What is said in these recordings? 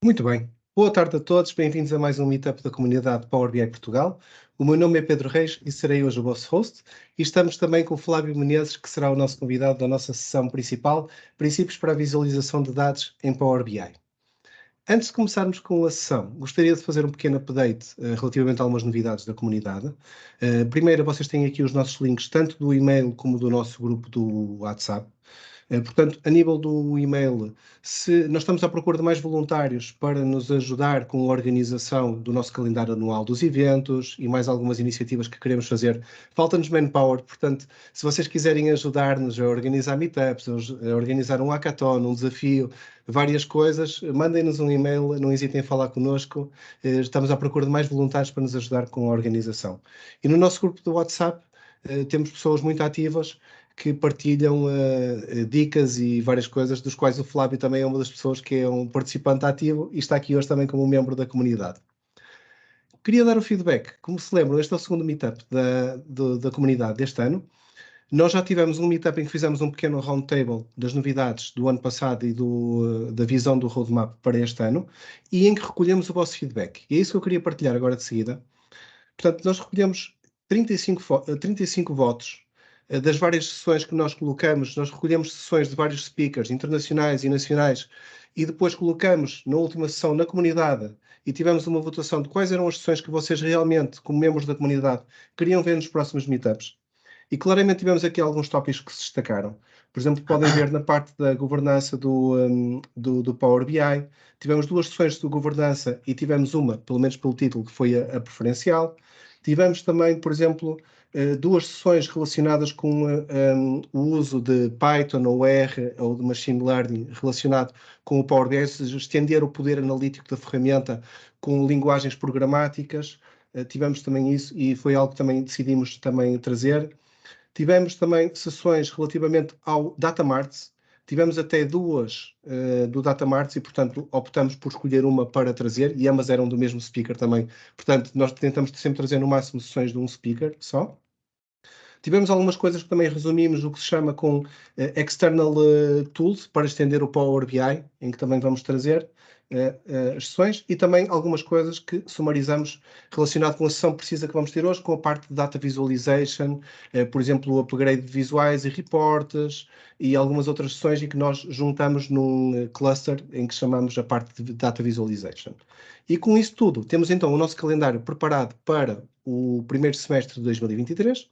Muito bem. Boa tarde a todos, bem-vindos a mais um Meetup da comunidade Power BI Portugal. O meu nome é Pedro Reis e serei hoje o vosso host. E estamos também com o Flávio Menezes, que será o nosso convidado da nossa sessão principal, Princípios para a Visualização de Dados em Power BI. Antes de começarmos com a sessão, gostaria de fazer um pequeno update relativamente a algumas novidades da comunidade. Primeiro, vocês têm aqui os nossos links, tanto do e-mail como do nosso grupo do WhatsApp. Portanto, a nível do e-mail, se nós estamos à procura de mais voluntários para nos ajudar com a organização do nosso calendário anual dos eventos e mais algumas iniciativas que queremos fazer, falta-nos manpower. Portanto, se vocês quiserem ajudar-nos a organizar meetups, a organizar um hackathon, um desafio, várias coisas, mandem-nos um e-mail, não hesitem em falar connosco. Estamos à procura de mais voluntários para nos ajudar com a organização. E no nosso grupo do WhatsApp, temos pessoas muito ativas que partilham dicas e várias coisas, dos quais o Flávio também é uma das pessoas que é um participante ativo e está aqui hoje também como membro da comunidade. Queria dar o feedback. Como se lembram, este é o segundo meetup da comunidade deste ano. Nós já tivemos um meetup em que fizemos um pequeno roundtable das novidades do ano passado e da visão do roadmap para este ano e em que recolhemos o vosso feedback. E é isso que eu queria partilhar agora de seguida. Portanto, nós recolhemos 35 votos das várias sessões que nós colocamos. Nós recolhemos sessões de vários speakers internacionais e nacionais e depois colocamos na última sessão na comunidade e tivemos uma votação de quais eram as sessões que vocês realmente, como membros da comunidade, queriam ver nos próximos meetups. E claramente tivemos aqui alguns tópicos que se destacaram. Por exemplo, podem ver na parte da governança do Power BI, tivemos duas sessões de governança e tivemos uma, pelo menos pelo título, que foi a preferencial. Tivemos também, por exemplo, duas sessões relacionadas com o uso de Python ou R ou de Machine Learning relacionado com o Power BI, ou seja, estender o poder analítico da ferramenta com linguagens programáticas. Tivemos também isso e foi algo que também decidimos também trazer. Tivemos também sessões relativamente ao Datamarts. Tivemos até duas do Datamarts e, portanto, optamos por escolher uma para trazer e ambas eram do mesmo speaker também. Portanto, nós tentamos sempre trazer no máximo sessões de um speaker só. Tivemos algumas coisas que também resumimos o que se chama com External Tools para estender o Power BI, em que também vamos trazer as sessões e também algumas coisas que sumarizamos relacionado com a sessão precisa que vamos ter hoje, com a parte de Data Visualization, por exemplo, o upgrade de visuais e reportes e algumas outras sessões em que nós juntamos num cluster em que chamamos a parte de Data Visualization. E com isso tudo, temos então o nosso calendário preparado para o primeiro semestre de 2023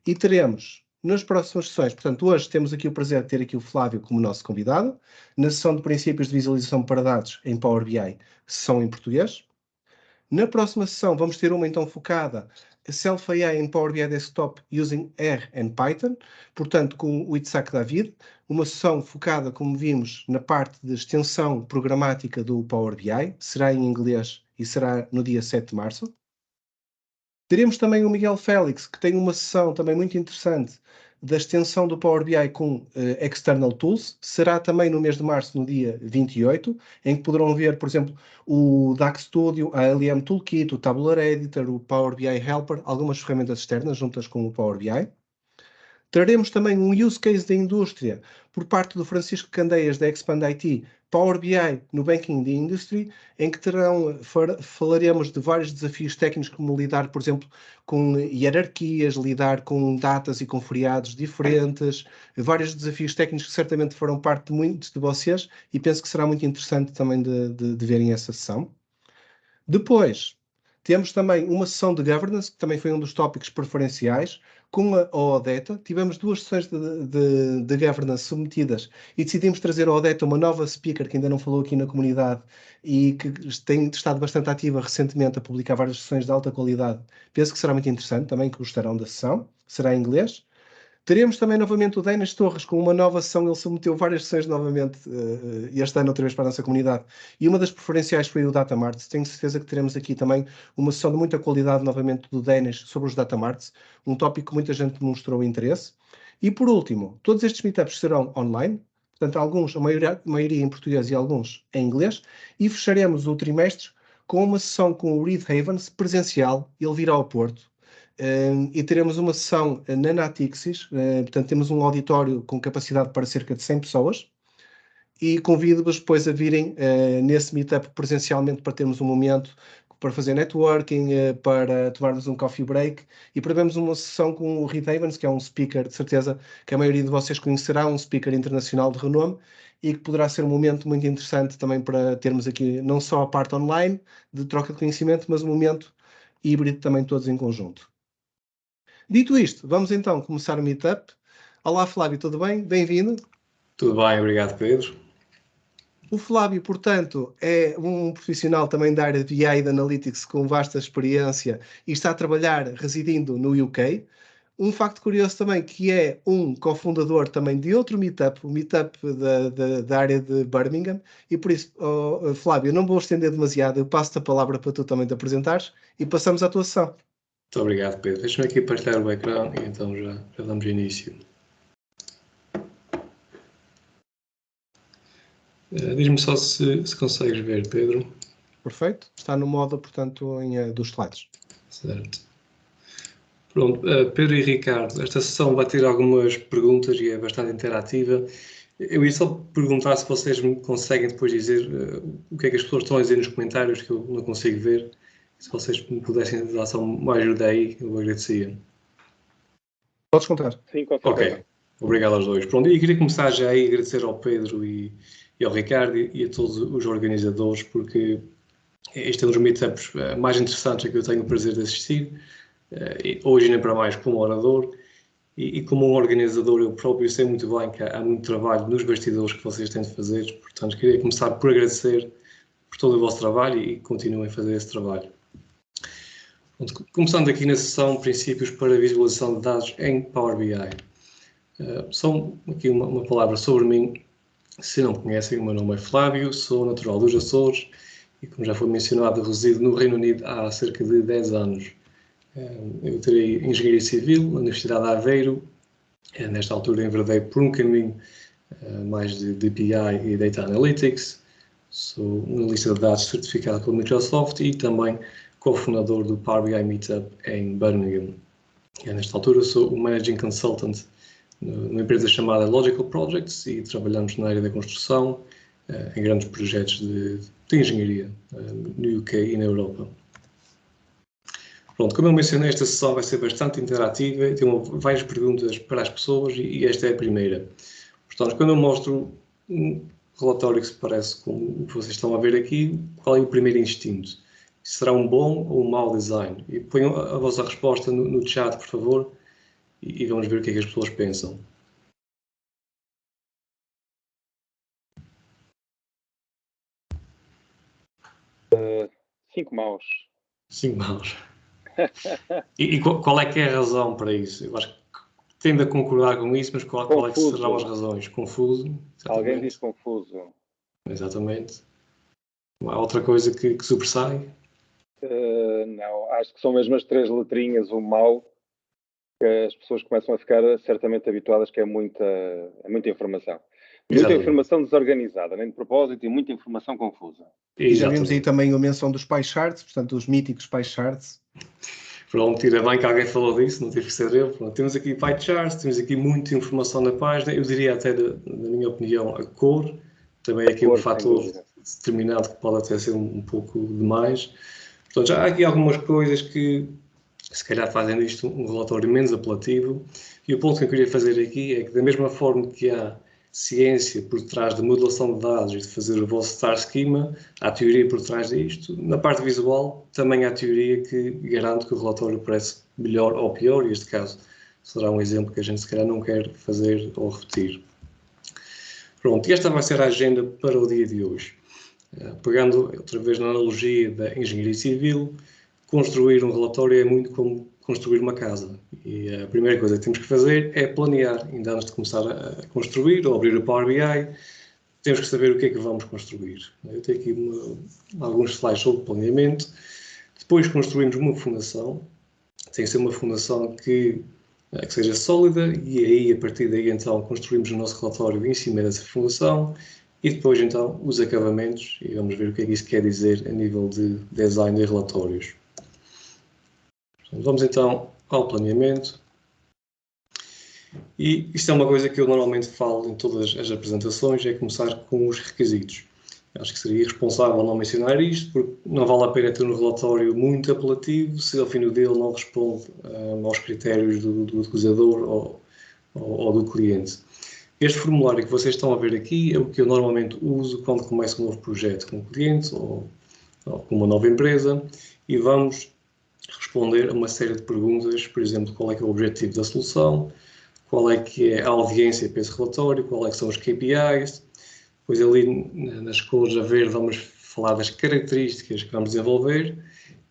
e teremos nas próximas sessões, portanto, hoje temos aqui o prazer de ter aqui o Flávio como nosso convidado, na sessão de princípios de visualização para dados em Power BI, sessão em português. Na próxima sessão vamos ter uma então focada Self-AI em Power BI Desktop using R and Python, portanto com o Itzhak David, uma sessão focada, como vimos, na parte de extensão programática do Power BI, será em inglês e será no dia 7 de março. Teremos também o Miguel Félix, que tem uma sessão também muito interessante da extensão do Power BI com External Tools. Será também no mês de março, no dia 28, em que poderão ver, por exemplo, o DAX Studio, a LM Toolkit, o Tabular Editor, o Power BI Helper, algumas ferramentas externas juntas com o Power BI. Traremos também um use case da indústria por parte do Francisco Candeias da Expand IT, Power BI no Banking the Industry, em que falaremos de vários desafios técnicos, como lidar, por exemplo, com hierarquias, lidar com datas e com feriados diferentes, vários desafios técnicos que certamente farão parte de muitos de vocês e penso que será muito interessante também de verem essa sessão. Depois, temos também uma sessão de governance, que também foi um dos tópicos preferenciais, com a ODETA. Tivemos duas sessões de governance submetidas e decidimos trazer a ODETA, uma nova speaker que ainda não falou aqui na comunidade e que tem estado bastante ativa recentemente a publicar várias sessões de alta qualidade. Penso que será muito interessante, também que gostarão da sessão. Será em inglês. Teremos também novamente o Denis Torres com uma nova sessão. Ele submeteu várias sessões novamente este ano outra vez para a nossa comunidade. E uma das preferenciais foi o Data Marts. Tenho certeza que teremos aqui também uma sessão de muita qualidade novamente do Denis sobre os Data Marts. Um tópico que muita gente demonstrou interesse. E por último, todos estes meetups serão online. Portanto, alguns, a maioria em português e alguns em inglês. E fecharemos o trimestre com uma sessão com o Reed Havens presencial. Ele virá ao Porto. E teremos uma sessão na Natixis, portanto temos um auditório com capacidade para cerca de 100 pessoas e convido-vos depois a virem nesse meetup presencialmente para termos um momento para fazer networking, para tomarmos um coffee break e para vermos uma sessão com o Reed Havens, que é um speaker, de certeza que a maioria de vocês conhecerá, um speaker internacional de renome, e que poderá ser um momento muito interessante também para termos aqui não só a parte online de troca de conhecimento, mas um momento híbrido também todos em conjunto. Dito isto, vamos então começar o meetup. Olá Flávio, tudo bem? Bem-vindo. Tudo bem, obrigado Pedro. O Flávio, portanto, é um profissional também da área de BI e de Analytics com vasta experiência e está a trabalhar residindo no UK. Um facto curioso também que é um cofundador também de outro meetup, o meetup da área de Birmingham, e por isso, Flávio, não vou estender demasiado, eu passo-te a palavra para tu também te apresentares e passamos à tua sessão. Muito obrigado Pedro. Deixa-me aqui partilhar o ecrã e então já damos início. Diz-me só se consegues ver, Pedro. Perfeito. Está no modo, portanto, dos slides. Certo. Pronto, Pedro e Ricardo, esta sessão vai ter algumas perguntas e é bastante interativa. Eu ia só perguntar se vocês me conseguem depois dizer o que é que as pessoas estão a dizer nos comentários, que eu não consigo ver. Se vocês me pudessem dar só uma ajuda aí, eu agradecia. Podes contar. Sim, com certeza. Ok, obrigado aos dois. Pronto, e queria começar já aí a agradecer ao Pedro e ao Ricardo e a todos os organizadores, porque este é um dos meetups mais interessantes a que eu tenho o prazer de assistir, hoje nem para mais como orador, e como um organizador eu próprio sei muito bem que há muito trabalho nos bastidores que vocês têm de fazer, portanto queria começar por agradecer por todo o vosso trabalho e continuem a fazer esse trabalho. Pronto, começando aqui na sessão Princípios para a Visualização de Dados em Power BI. Só aqui uma palavra sobre mim. Se não me conhecem, o meu nome é Flávio, sou natural dos Açores e, como já foi mencionado, resido no Reino Unido há cerca de 10 anos. Eu tirei Engenharia Civil na Universidade de Aveiro. Nesta altura enverdei por um caminho mais de BI e Data Analytics. Sou analista de dados certificado pela Microsoft e também cofundador do Power BI Meetup em Birmingham. Nesta altura sou o Managing Consultant numa empresa chamada Logical Projects e trabalhamos na área da construção em grandes projetos de engenharia no UK e na Europa. Pronto, como eu mencionei, esta sessão vai ser bastante interativa, tem várias perguntas para as pessoas e esta é a primeira. Portanto, quando eu mostro um relatório que se parece com o que vocês estão a ver aqui, qual é o primeiro instinto? Será um bom ou um mau design? E ponham a vossa resposta no chat, por favor, e vamos ver o que é que as pessoas pensam. 5 maus. 5 maus. E qual é que é a razão para isso? Eu acho que tendo a concordar com isso, mas qual é que serão as razões? Confuso? Exatamente. Alguém diz confuso. Exatamente. Não há outra coisa que sobressai? Não, acho que são mesmo as 3 letrinhas, o mau, que as pessoas começam a ficar certamente habituadas, que é muita informação. Muita informação desorganizada, nem de propósito, e muita informação confusa. E já vimos aí também a menção dos pie charts, portanto, os míticos pie charts. Pronto, ainda bem que alguém falou disso, não tive que ser eu. Pronto, temos aqui pie charts, temos aqui muita informação na página. Eu diria até, na minha opinião, a cor. Também é aqui um fator determinado que pode até ser um pouco demais. Portanto, já há aqui algumas coisas que, se calhar, fazem disto um relatório menos apelativo. E o ponto que eu queria fazer aqui é que, da mesma forma que há ciência por trás da modelação de dados e de fazer o vosso star schema, há teoria por trás disto. Na parte visual, também há teoria que garante que o relatório parece melhor ou pior, e este caso será um exemplo que a gente, se calhar, não quer fazer ou repetir. Pronto, e esta vai ser a agenda para o dia de hoje. Pegando outra vez na analogia da engenharia civil, construir um relatório é muito como construir uma casa. E a primeira coisa que temos que fazer é planear. Ainda antes de começar a construir ou abrir o Power BI, temos que saber o que é que vamos construir. Eu tenho aqui alguns slides sobre planeamento. Depois construímos uma fundação. Tem que ser uma fundação que seja sólida e aí, a partir daí, então, construímos o nosso relatório em cima dessa fundação e depois, então, os acabamentos e vamos ver o que é que isso quer dizer a nível de design de relatórios. Vamos, então, ao planeamento. E isto é uma coisa que eu normalmente falo em todas as apresentações, é começar com os requisitos. Acho que seria irresponsável não mencionar isto, porque não vale a pena ter um relatório muito apelativo se ao fim do dia ele não responde aos critérios do utilizador ou do cliente. Este formulário que vocês estão a ver aqui é o que eu normalmente uso quando começo um novo projeto com um cliente ou com uma nova empresa e vamos responder a uma série de perguntas, por exemplo, qual é que é o objetivo da solução, qual é que é a audiência para esse relatório, qual é que são os KPIs. Depois ali nas cores a verde vamos falar das características que vamos desenvolver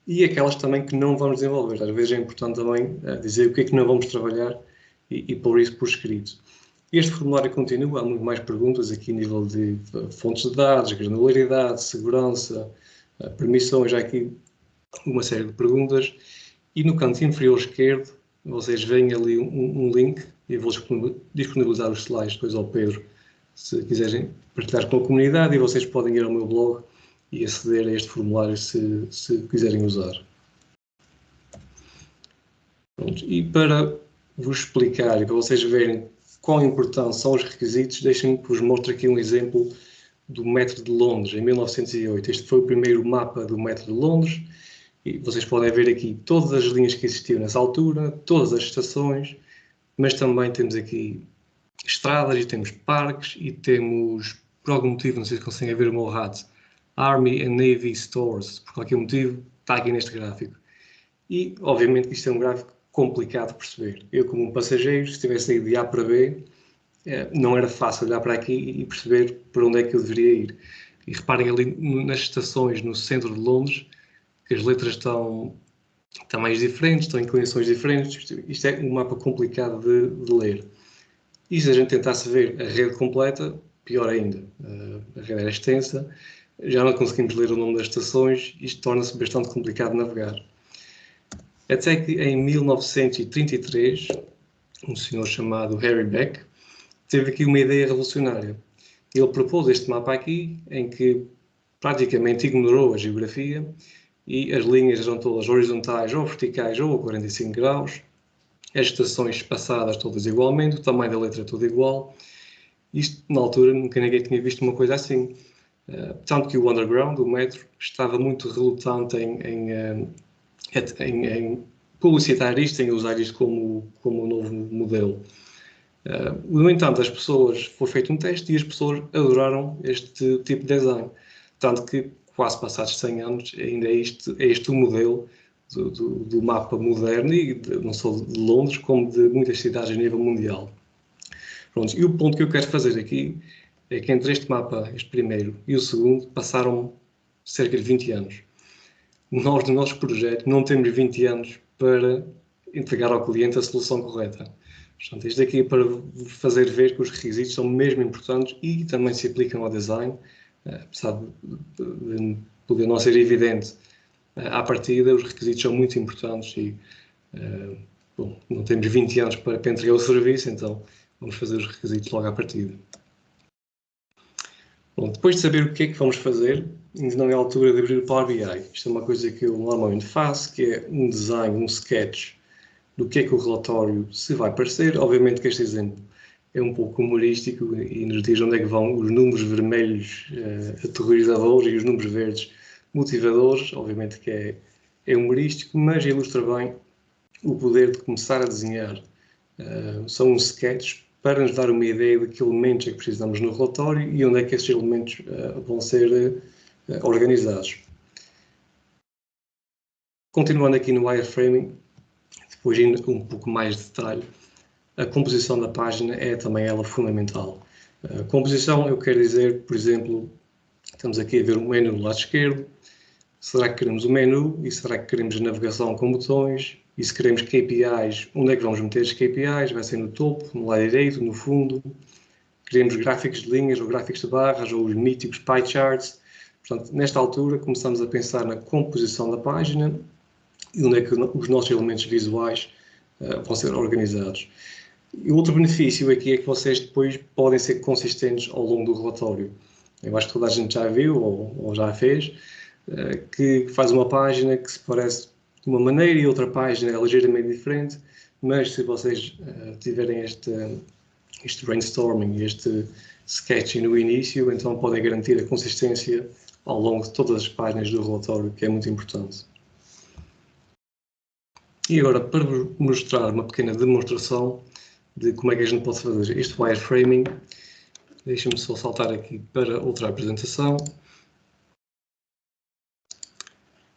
e aquelas também que não vamos desenvolver. Às vezes é importante também dizer o que é que não vamos trabalhar e pôr isso por escrito. Este formulário continua, há muito mais perguntas aqui a nível de fontes de dados, granularidade, segurança, permissões, já aqui uma série de perguntas. E no canto inferior esquerdo, vocês veem ali um link, e vou disponibilizar os slides depois ao Pedro, se quiserem partilhar com a comunidade, e vocês podem ir ao meu blog e aceder a este formulário se quiserem usar. Pronto. E para vos explicar e para vocês verem quão importantes são os requisitos, deixem-me que vos mostre aqui um exemplo do Metro de Londres, em 1908. Este foi o primeiro mapa do Metro de Londres, e vocês podem ver aqui todas as linhas que existiam nessa altura, todas as estações, mas também temos aqui estradas e temos parques e temos, por algum motivo, não sei se conseguem ver o meu rato, Army and Navy Stores, por qualquer motivo, está aqui neste gráfico. E, obviamente, isto é um gráfico complicado de perceber. Eu, como um passageiro, se tivesse ido de A para B, não era fácil olhar para aqui e perceber para onde é que eu deveria ir. E reparem ali nas estações no centro de Londres, que as letras estão tamanhos diferentes, estão em inclinações diferentes. Isto é um mapa complicado de ler. E se a gente tentasse ver a rede completa, pior ainda. A rede era extensa, já não conseguimos ler o nome das estações, isto torna-se bastante complicado de navegar. Até que em 1933, um senhor chamado Harry Beck teve aqui uma ideia revolucionária. Ele propôs este mapa aqui, em que praticamente ignorou a geografia e as linhas eram todas horizontais ou verticais ou a 45 graus, as estações espaçadas todas igualmente, o tamanho da letra todo igual. Isto, na altura, nunca ninguém tinha visto uma coisa assim. Tanto que o Underground, o metro, estava muito relutante em publicitar isto, em usar isto como um novo modelo. No entanto, foi feito um teste e as pessoas adoraram este tipo de design. Tanto que, quase passados 100 anos, ainda é este o modelo do mapa moderno, e não só de Londres, como de muitas cidades a nível mundial. Pronto, e o ponto que eu quero fazer aqui é que entre este mapa, este primeiro, e o segundo, passaram cerca de 20 anos. Nós, no nosso projeto, não temos 20 anos para entregar ao cliente a solução correta. Portanto, isto aqui é para fazer ver que os requisitos são mesmo importantes e também se aplicam ao design, apesar de poder não ser evidente à partida, os requisitos são muito importantes e bom, não temos 20 anos para entregar o serviço, então vamos fazer os requisitos logo à partida. Bom, depois de saber o que é que vamos fazer, ainda não é a altura de abrir o Power BI. Isto é uma coisa que eu normalmente faço, que é um design, um sketch do que é que o relatório se vai parecer. Obviamente que este exemplo é um pouco humorístico e nos diz onde é que vão os números vermelhos aterrorizadores e os números verdes motivadores. Obviamente que é humorístico, mas ilustra bem o poder de começar a desenhar. São uns sketches para nos dar uma ideia de que elementos é que precisamos no relatório e onde é que esses elementos vão ser organizados. Continuando aqui no wireframing, depois indo um pouco mais de detalhe, a composição da página é também ela fundamental. A composição, eu quero dizer, por exemplo, estamos aqui a ver o menu do lado esquerdo. Será que queremos o menu e será que queremos navegação com botões? E se queremos KPIs, onde é que vamos meter os KPIs? Vai ser no topo, no lado direito, no fundo? Queremos gráficos de linhas ou gráficos de barras ou os míticos pie charts? Portanto, nesta altura começamos a pensar na composição da página e onde é que os nossos elementos visuais vão ser organizados. E outro benefício aqui é que vocês depois podem ser consistentes ao longo do relatório. Eu acho que toda a gente já viu ou já fez, que faz uma página que se parece de uma maneira e outra página é ligeiramente diferente, mas se vocês tiverem este brainstorming, este sketching no início, então podem garantir a consistência ao longo de todas as páginas do relatório, que é muito importante. E agora, para vos mostrar uma pequena demonstração de como é que a gente pode fazer este wireframing, deixem-me só saltar aqui para outra apresentação.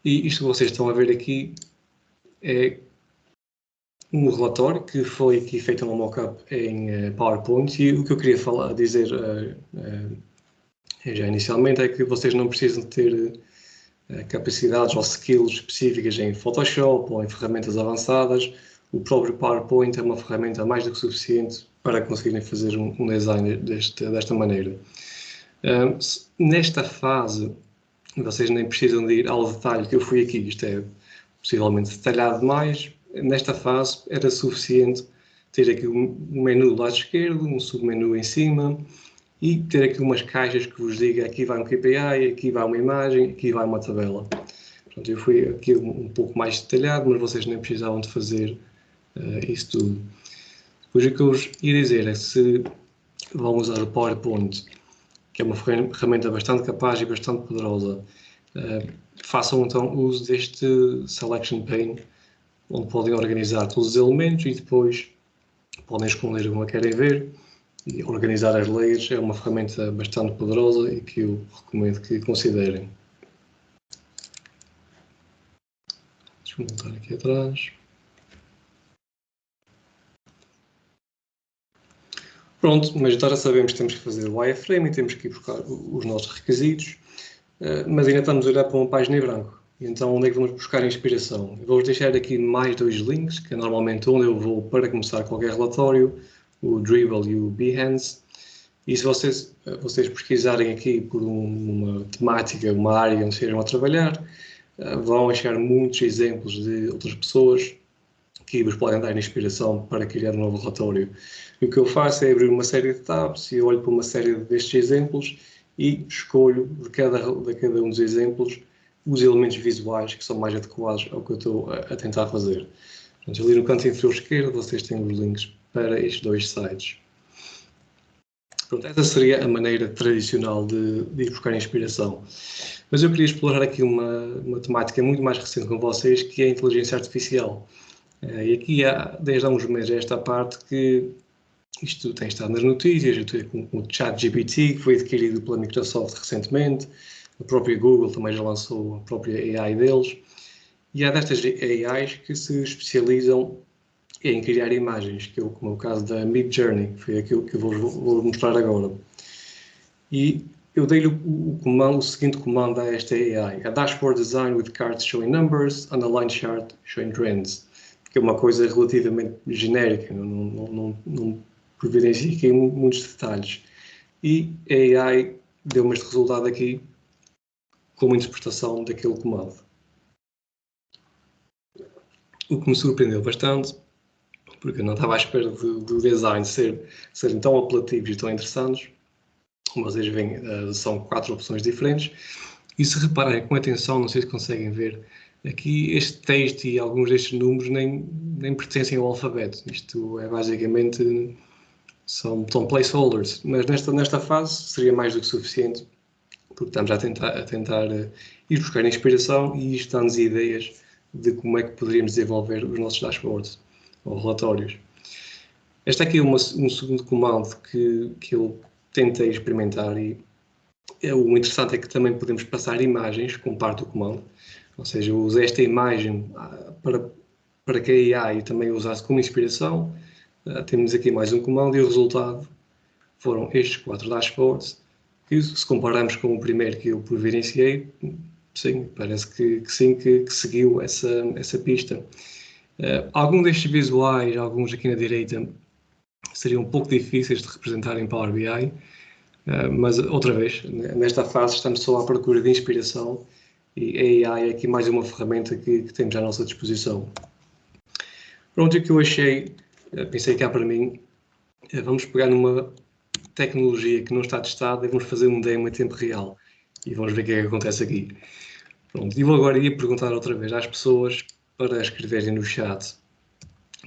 E isto que vocês estão a ver aqui é um relatório que foi aqui feito um mock-up em PowerPoint, e o que eu queria dizer já inicialmente é que vocês não precisam ter capacidades ou skills específicas em Photoshop ou em ferramentas avançadas. O próprio PowerPoint é uma ferramenta mais do que suficiente para conseguirem fazer um design desta maneira. Nesta fase, vocês nem precisam de ir ao detalhe que eu fui aqui, isto é possivelmente detalhado demais. Nesta fase era suficiente ter aqui um menu do lado esquerdo, um submenu em cima e ter aqui umas caixas que vos diga aqui vai um KPI, aqui vai uma imagem, aqui vai uma tabela. Portanto, eu fui aqui um pouco mais detalhado, mas vocês nem precisavam de fazer isso tudo. Depois o que eu vos ia dizer é que se vão usar o PowerPoint, que é uma ferramenta bastante capaz e bastante poderosa, façam então uso deste Selection Pane, onde podem organizar todos os elementos e depois podem escolher como querem ver e organizar as layers. É uma ferramenta bastante poderosa e que eu recomendo que considerem. Deixa-me voltar aqui atrás. Pronto, mas já sabemos que temos que fazer o wireframe e temos que ir buscar os nossos requisitos, mas ainda estamos a olhar para uma página em branco. Então, onde é que vamos buscar inspiração? Eu vou-vos deixar aqui mais 2 links, que é normalmente onde eu vou para começar qualquer relatório, o Dribbble e o Behance. E se vocês pesquisarem aqui por uma temática, uma área onde estejam a trabalhar, vão achar muitos exemplos de outras pessoas que vos podem dar inspiração para criar um novo relatório. E o que eu faço é abrir uma série de tabs e olho para uma série destes exemplos e escolho de cada um dos exemplos os elementos visuais que são mais adequados ao que eu estou a tentar fazer. Portanto, ali no canto inferior esquerdo vocês têm os links para estes 2 sites. Pronto, essa seria a maneira tradicional de ir buscar inspiração. Mas eu queria explorar aqui uma temática muito mais recente com vocês, que é a inteligência artificial. E aqui desde há uns meses esta parte que isto tem estado nas notícias, com o ChatGPT, que foi adquirido pela Microsoft recentemente, a própria Google também já lançou a própria AI deles, e há destas AIs que se especializam em criar imagens, que é como o caso da Midjourney, que foi aquilo que eu vou mostrar agora. E eu dei-lhe o seguinte comando a esta AI: a dashboard design with charts showing numbers and a line chart showing trends, que é uma coisa relativamente genérica, não providencia aqui muitos detalhes. E a AI deu-me este resultado aqui com uma interpretação daquele comando. O que me surpreendeu bastante, porque eu não estava à espera do design serem tão apelativos e tão interessantes. Como vocês veem, são 4 opções diferentes. E se repararem com atenção, não sei se conseguem ver, aqui este texto e alguns destes números nem pertencem ao alfabeto. Isto é basicamente, são placeholders. Mas nesta fase seria mais do que suficiente, porque estamos a tentar ir buscar inspiração e isto dá-nos ideias de como é que poderíamos desenvolver os nossos dashboards ou relatórios. Este aqui é um segundo comando que eu tentei experimentar e o interessante é que também podemos passar imagens com parte do comando. Ou seja, eu usei esta imagem para que a AI também usasse como inspiração. Temos aqui mais um comando e o resultado foram estes 4 dashboards. E se compararmos com o primeiro que eu providenciei, sim, parece que sim, que seguiu essa pista. Alguns destes visuais, alguns aqui na direita, seriam um pouco difíceis de representar em Power BI, mas outra vez, nesta fase estamos só à procura de inspiração e a AI é aqui mais uma ferramenta que temos à nossa disposição. Pronto, o que eu achei, pensei cá para mim, vamos pegar numa tecnologia que não está testada e vamos fazer um demo em tempo real e vamos ver o que é que acontece aqui. Pronto, e vou agora ir perguntar outra vez às pessoas para escreverem no chat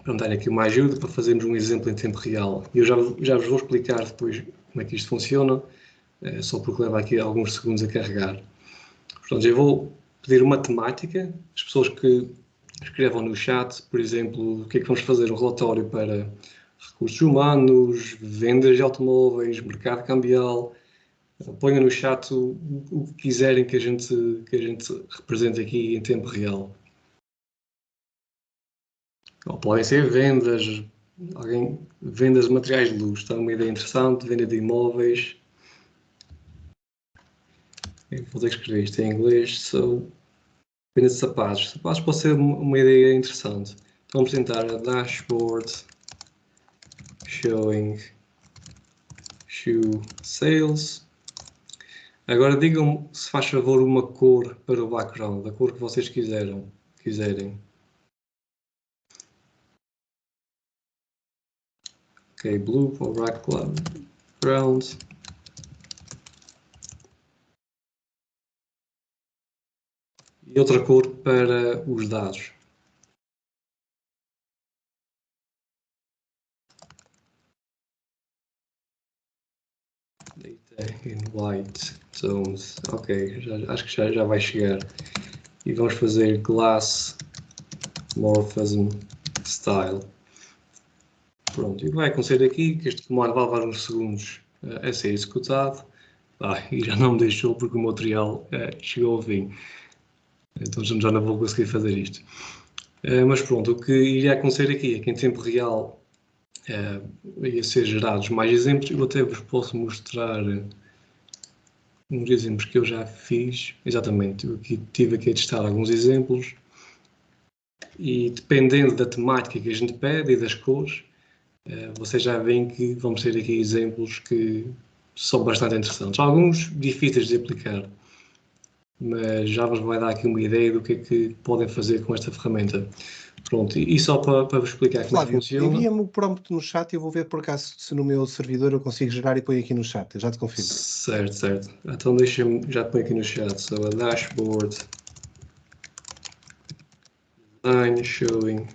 para me darem aqui uma ajuda para fazermos um exemplo em tempo real. E eu já vos vou explicar depois como é que isto funciona, só porque leva aqui alguns segundos a carregar. Portanto, eu vou pedir uma temática, as pessoas que escrevam no chat, por exemplo, o que é que vamos fazer, um relatório para recursos humanos, vendas de automóveis, mercado cambial. Ponham no chat o que quiserem que a gente represente aqui em tempo real. Ou podem ser vendas, vendas de materiais de luz, está uma ideia interessante, venda de imóveis. Eu vou ter que escrever isto em inglês. Venda de sapatos. Sapatos pode ser uma ideia interessante. Então vamos tentar a dashboard showing shoe sales. Agora digam-me, se faz favor, uma cor para o background, a cor que vocês quiserem. Ok, blue para o background. E outra cor para os dados. Data in white zones. Ok, acho que já vai chegar. E vamos fazer glass morphism style. Pronto, e vai acontecer aqui que este comando vai levar uns segundos a ser executado. E já não me deixou porque o material chegou ao fim. Então já não vou conseguir fazer isto. Mas pronto, o que iria acontecer aqui é que em tempo real ia ser gerados mais exemplos. Eu até vos posso mostrar uns exemplos que eu já fiz. Exatamente, eu tive aqui a testar alguns exemplos. E dependendo da temática que a gente pede e das cores, vocês já veem que vamos ter aqui exemplos que são bastante interessantes. Alguns difíceis de aplicar, mas já vos vai dar aqui uma ideia do que é que podem fazer com esta ferramenta. Pronto, e só para vos explicar como é que funciona. Envia-me o prompt no chat e eu vou ver por acaso se no meu servidor eu consigo gerar e põe aqui no chat. Eu já te confirmo. Certo. Então deixa-me, já te ponho aqui no chat. So a dashboard design showing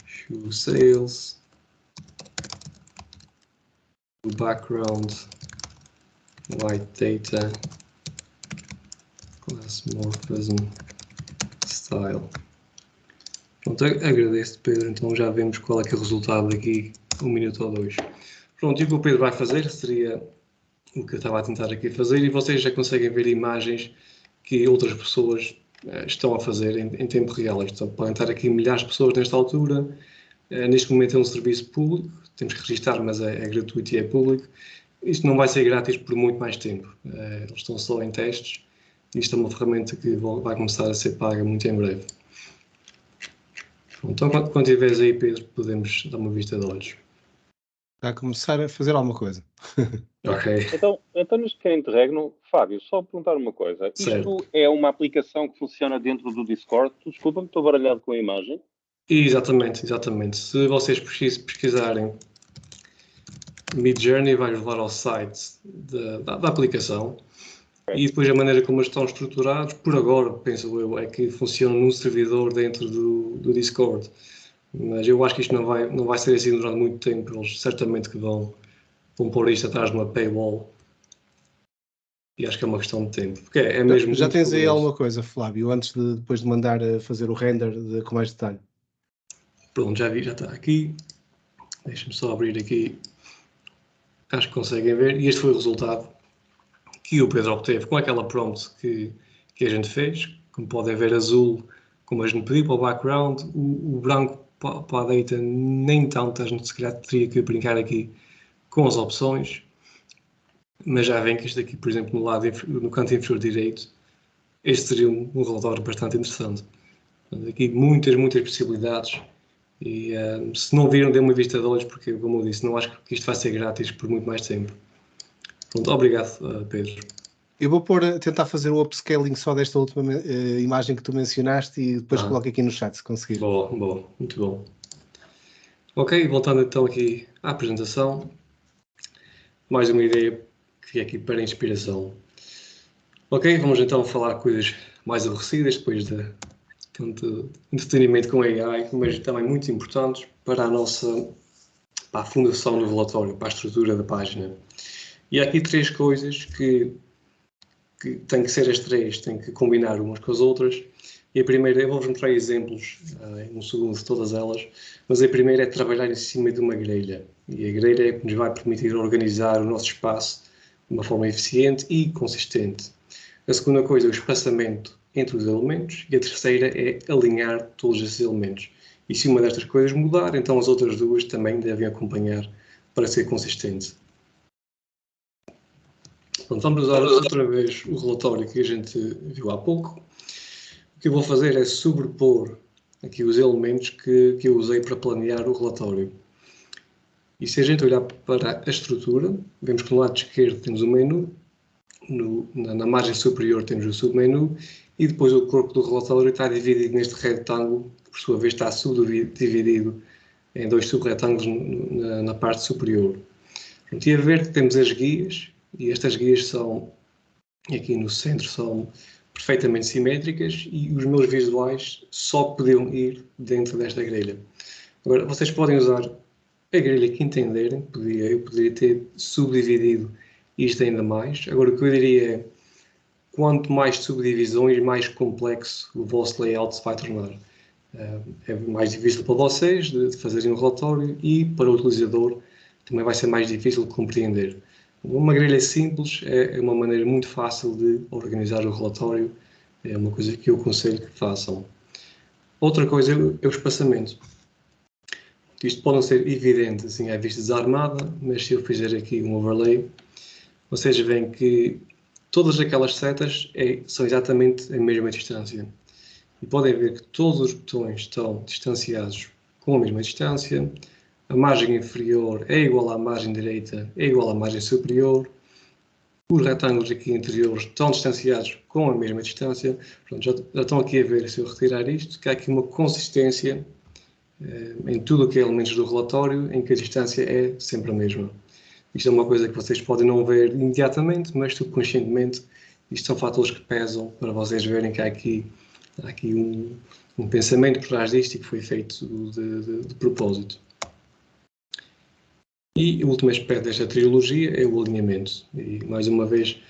shoe sales. O background white data class morphism style. Pronto, agradeço, Pedro. Então já vemos qual é que é o resultado daqui 1 minuto ou 2. Pronto, e o que o Pedro vai fazer seria o que eu estava a tentar aqui fazer, e vocês já conseguem ver imagens que outras pessoas estão a fazer em tempo real. Então, podem estar aqui milhares de pessoas nesta altura. Neste momento é um serviço público, temos que registrar, mas é gratuito e é público. Isto não vai ser grátis por muito mais tempo. Eles estão só em testes. Isto é uma ferramenta que vai começar a ser paga muito em breve. Então, quando estiveres aí, Pedro, podemos dar uma vista de olhos. Está a começar a fazer alguma coisa. Ok. Então neste pequeno interregno, Fábio, só perguntar uma coisa. Certo. Isto é uma aplicação que funciona dentro do Discord? Desculpa-me, estou baralhado com a imagem. Exatamente. Se vocês pesquisarem Midjourney, vai levar ao site da aplicação. Okay. E depois a maneira como eles estão estruturados, por agora, penso eu, é que funcionam num servidor dentro do Discord. Mas eu acho que isto não vai ser assim durante muito tempo. Eles certamente que vão pôr isto atrás de uma paywall. E acho que é uma questão de tempo. Porque é mesmo já tens aí alguma coisa, Flávio, antes depois de mandar fazer o render com mais detalhe? Pronto, já vi, já está aqui. Deixa-me só abrir aqui. Acho que conseguem ver. E este foi o resultado que o Pedro obteve com aquela prompt que a gente fez. Como podem ver, azul, como a gente pediu para o background. O branco para a data nem tanto. A gente se calhar teria que brincar aqui com as opções. Mas já vem que isto aqui, por exemplo, no canto inferior direito, este seria um relatório bastante interessante. Aqui muitas possibilidades. E se não viram, dê uma vista de olhos, porque, como eu disse, não acho que isto vai ser grátis por muito mais tempo. Pronto, obrigado, Pedro. Eu vou tentar fazer o upscaling só desta última imagem que tu mencionaste e depois coloco aqui no chat, se conseguir. Boa, muito bom. Ok, voltando então aqui à apresentação. Mais uma ideia que é aqui para inspiração. Ok, vamos então falar coisas mais aborrecidas depois de Portanto, entretenimento com AI, mas também muito importantes para para a fundação do relatório, para a estrutura da página. E há aqui três coisas que têm que ser as três, têm que combinar umas com as outras. E a primeira, eu vou-vos mostrar exemplos em um segundo de todas elas, mas a primeira é trabalhar em cima de uma grelha. E a grelha é que nos vai permitir organizar o nosso espaço de uma forma eficiente e consistente. A segunda coisa é o espaçamento entre os elementos e a terceira é alinhar todos esses elementos. E se uma destas coisas mudar, então as outras duas também devem acompanhar para ser consistente. Pronto, vamos usar outra vez o relatório que a gente viu há pouco. O que eu vou fazer é sobrepor aqui os elementos que eu usei para planear o relatório. E se a gente olhar para a estrutura, vemos que no lado esquerdo temos o menu, na margem superior temos o submenu e depois o corpo do relatório está dividido neste retângulo, que por sua vez está subdividido em dois subretângulos na parte superior. E a ver que temos as guias, e estas guias são, aqui no centro, são perfeitamente simétricas e os meus visuais só podiam ir dentro desta grelha. Agora, vocês podem usar a grelha que entenderem, eu poderia ter subdividido isto ainda mais. Agora, o que eu diria é, quanto mais subdivisões, mais complexo o vosso layout se vai tornar. É mais difícil para vocês de fazerem um relatório e para o utilizador também vai ser mais difícil de compreender. Uma grelha simples é uma maneira muito fácil de organizar o relatório, é uma coisa que eu aconselho que façam. Outra coisa é o espaçamento. Isto pode não ser evidente assim à vista desarmada, mas se eu fizer aqui um overlay, vocês veem que todas aquelas setas são exatamente a mesma distância. E podem ver que todos os botões estão distanciados com a mesma distância. A margem inferior é igual à margem direita, é igual à margem superior. Os retângulos aqui interiores estão distanciados com a mesma distância. Pronto, já estão aqui a ver, se eu retirar isto, que há aqui uma consistência em tudo o que é elementos do relatório, em que a distância é sempre a mesma. Isto é uma coisa que vocês podem não ver imediatamente, mas subconscientemente isto são fatores que pesam para vocês verem que há aqui um pensamento por trás disto e que foi feito de propósito. E o último aspecto desta trilogia é o alinhamento. E, mais uma vez,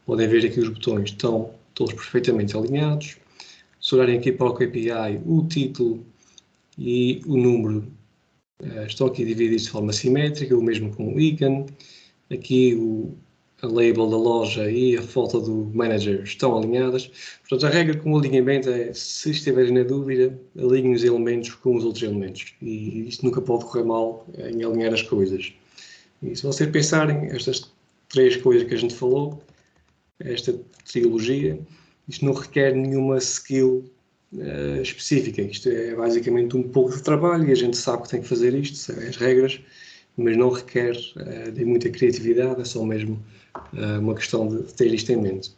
podem ver aqui os botões estão todos perfeitamente alinhados. Se olharem aqui para o KPI, o título e o número estão aqui divididos de forma simétrica, o mesmo com o ícone. Aqui a label da loja e a foto do manager estão alinhadas. Portanto, a regra com o alinhamento é, se estiverem na dúvida, alinhem os elementos com os outros elementos. E isto nunca pode correr mal em alinhar as coisas. E se vocês pensarem, estas três coisas que a gente falou, esta trilogia, isto não requer nenhuma skill específica. Isto é basicamente um pouco de trabalho e a gente sabe que tem que fazer isto, são as regras, mas não requer de muita criatividade, é só mesmo uma questão de ter isto em mente.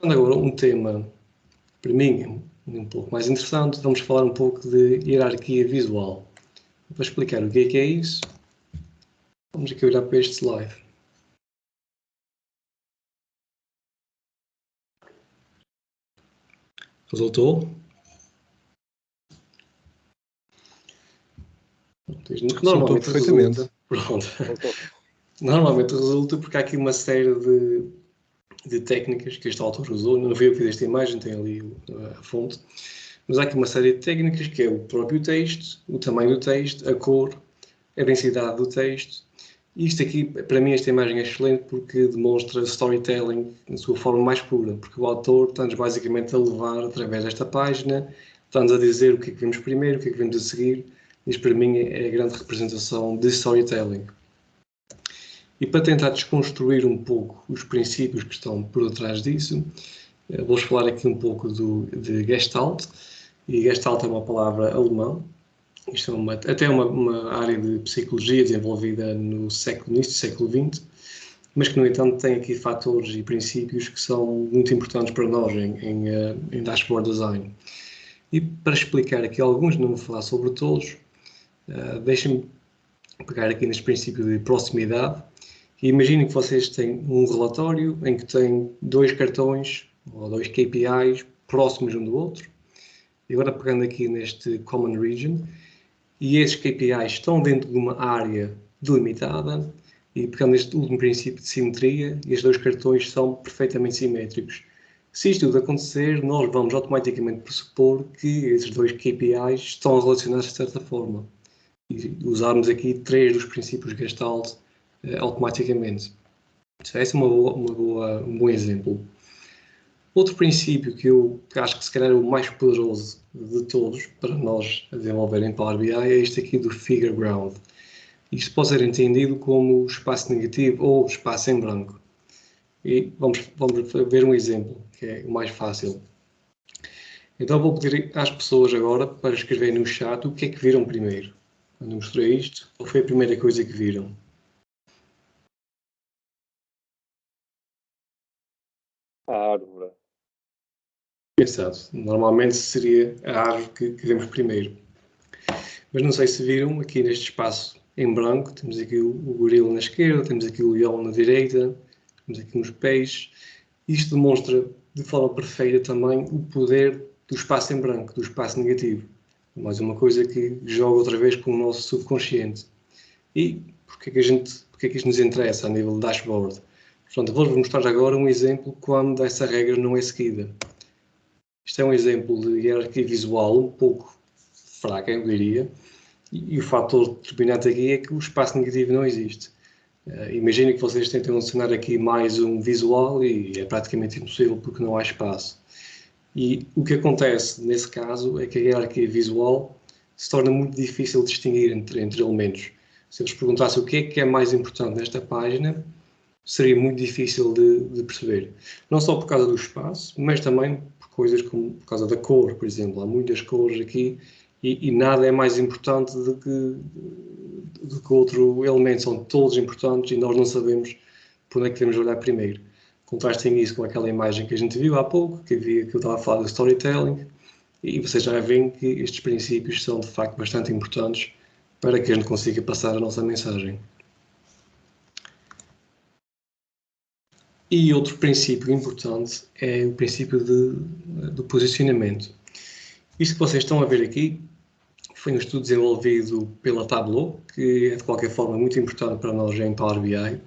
Agora, um tema, para mim, um pouco mais interessante, vamos falar um pouco de hierarquia visual. Para explicar o que é isso, vamos aqui olhar para este slide. Resultou? Normalmente resulta. Pronto. Normalmente resulta porque há aqui uma série de técnicas que este autor usou. Não vi o que desta imagem, tem ali a fonte. Mas há aqui uma série de técnicas que é o próprio texto, o tamanho do texto, a cor, a densidade do texto. Isto aqui, para mim, esta imagem é excelente porque demonstra storytelling na sua forma mais pura, porque o autor está-nos basicamente a levar através desta página, está-nos a dizer o que é que vemos primeiro, o que é que vemos a seguir. Isto, para mim, é a grande representação de storytelling. E para tentar desconstruir um pouco os princípios que estão por detrás disso, vou-vos falar aqui um pouco de Gestalt. E Gestalt é uma palavra alemã. Isto é até uma área de psicologia desenvolvida no início do século XX, mas que, no entanto, tem aqui fatores e princípios que são muito importantes para nós em dashboard design. E para explicar aqui alguns, não vou falar sobre todos, deixem-me pegar aqui neste princípio de proximidade. E imaginem que vocês têm um relatório em que têm 2 cartões ou 2 KPIs próximos um do outro. E agora pegando aqui neste Common Region, e esses KPIs estão dentro de uma área delimitada, e pegando neste último princípio de simetria, estes 2 cartões são perfeitamente simétricos. Se isto tudo acontecer, nós vamos automaticamente pressupor que esses 2 KPIs estão relacionados de certa forma. E usarmos aqui 3 dos princípios Gestalt automaticamente. Esse é um bom exemplo. Outro princípio que eu acho que se calhar é o mais poderoso de todos para nós desenvolver em Power BI é este aqui do Figure Ground. Isto pode ser entendido como espaço negativo ou espaço em branco. E vamos ver um exemplo, que é o mais fácil. Então vou pedir às pessoas agora para escreverem no chat o que é que viram primeiro. Quando eu mostrei isto, qual foi a primeira coisa que viram? A árvore. Exato. Normalmente seria a árvore que vemos primeiro. Mas não sei se viram aqui neste espaço em branco, temos aqui o gorila na esquerda, temos aqui o leão na direita, temos aqui uns peixes. Isto demonstra de forma perfeita também o poder do espaço em branco, do espaço negativo. Mais uma coisa que joga outra vez com o nosso subconsciente. E porque é que isto nos interessa a nível de dashboard? Portanto, vou-vos mostrar agora um exemplo quando essa regra não é seguida. Isto é um exemplo de hierarquia visual um pouco fraca, eu diria, e o fator determinante aqui é que o espaço negativo não existe. Imaginem que vocês tentem adicionar aqui mais um visual e é praticamente impossível porque não há espaço. E o que acontece nesse caso é que a hierarquia visual se torna muito difícil de distinguir entre elementos. Se eu vos perguntasse o que é mais importante nesta página, seria muito difícil de perceber. Não só por causa do espaço, mas também por coisas como por causa da cor, por exemplo. Há muitas cores aqui e nada é mais importante do que outro elemento. São todos importantes e nós não sabemos por onde é que devemos olhar primeiro. Contrastem isso com aquela imagem que a gente viu há pouco, que eu estava a falar do storytelling, e vocês já veem que estes princípios são de facto bastante importantes para que a gente consiga passar a nossa mensagem. E outro princípio importante é o princípio do posicionamento. Isto que vocês estão a ver aqui foi um estudo desenvolvido pela Tableau, que é de qualquer forma muito importante para nós em Power BI.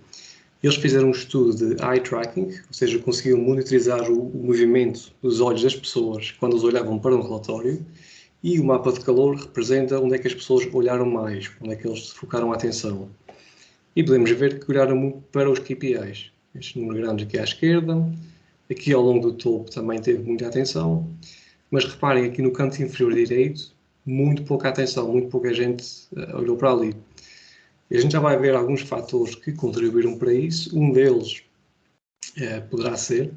Eles fizeram um estudo de eye tracking, ou seja, conseguiram monitorizar o movimento dos olhos das pessoas quando eles olhavam para um relatório, e o mapa de calor representa onde é que as pessoas olharam mais, onde é que eles focaram a atenção. E podemos ver que olharam muito para os KPIs. Estes números grandes aqui à esquerda, aqui ao longo do topo também teve muita atenção, mas reparem aqui no canto inferior direito, muito pouca atenção, muito pouca gente olhou para ali. E a gente já vai ver alguns fatores que contribuíram para isso. Um deles poderá ser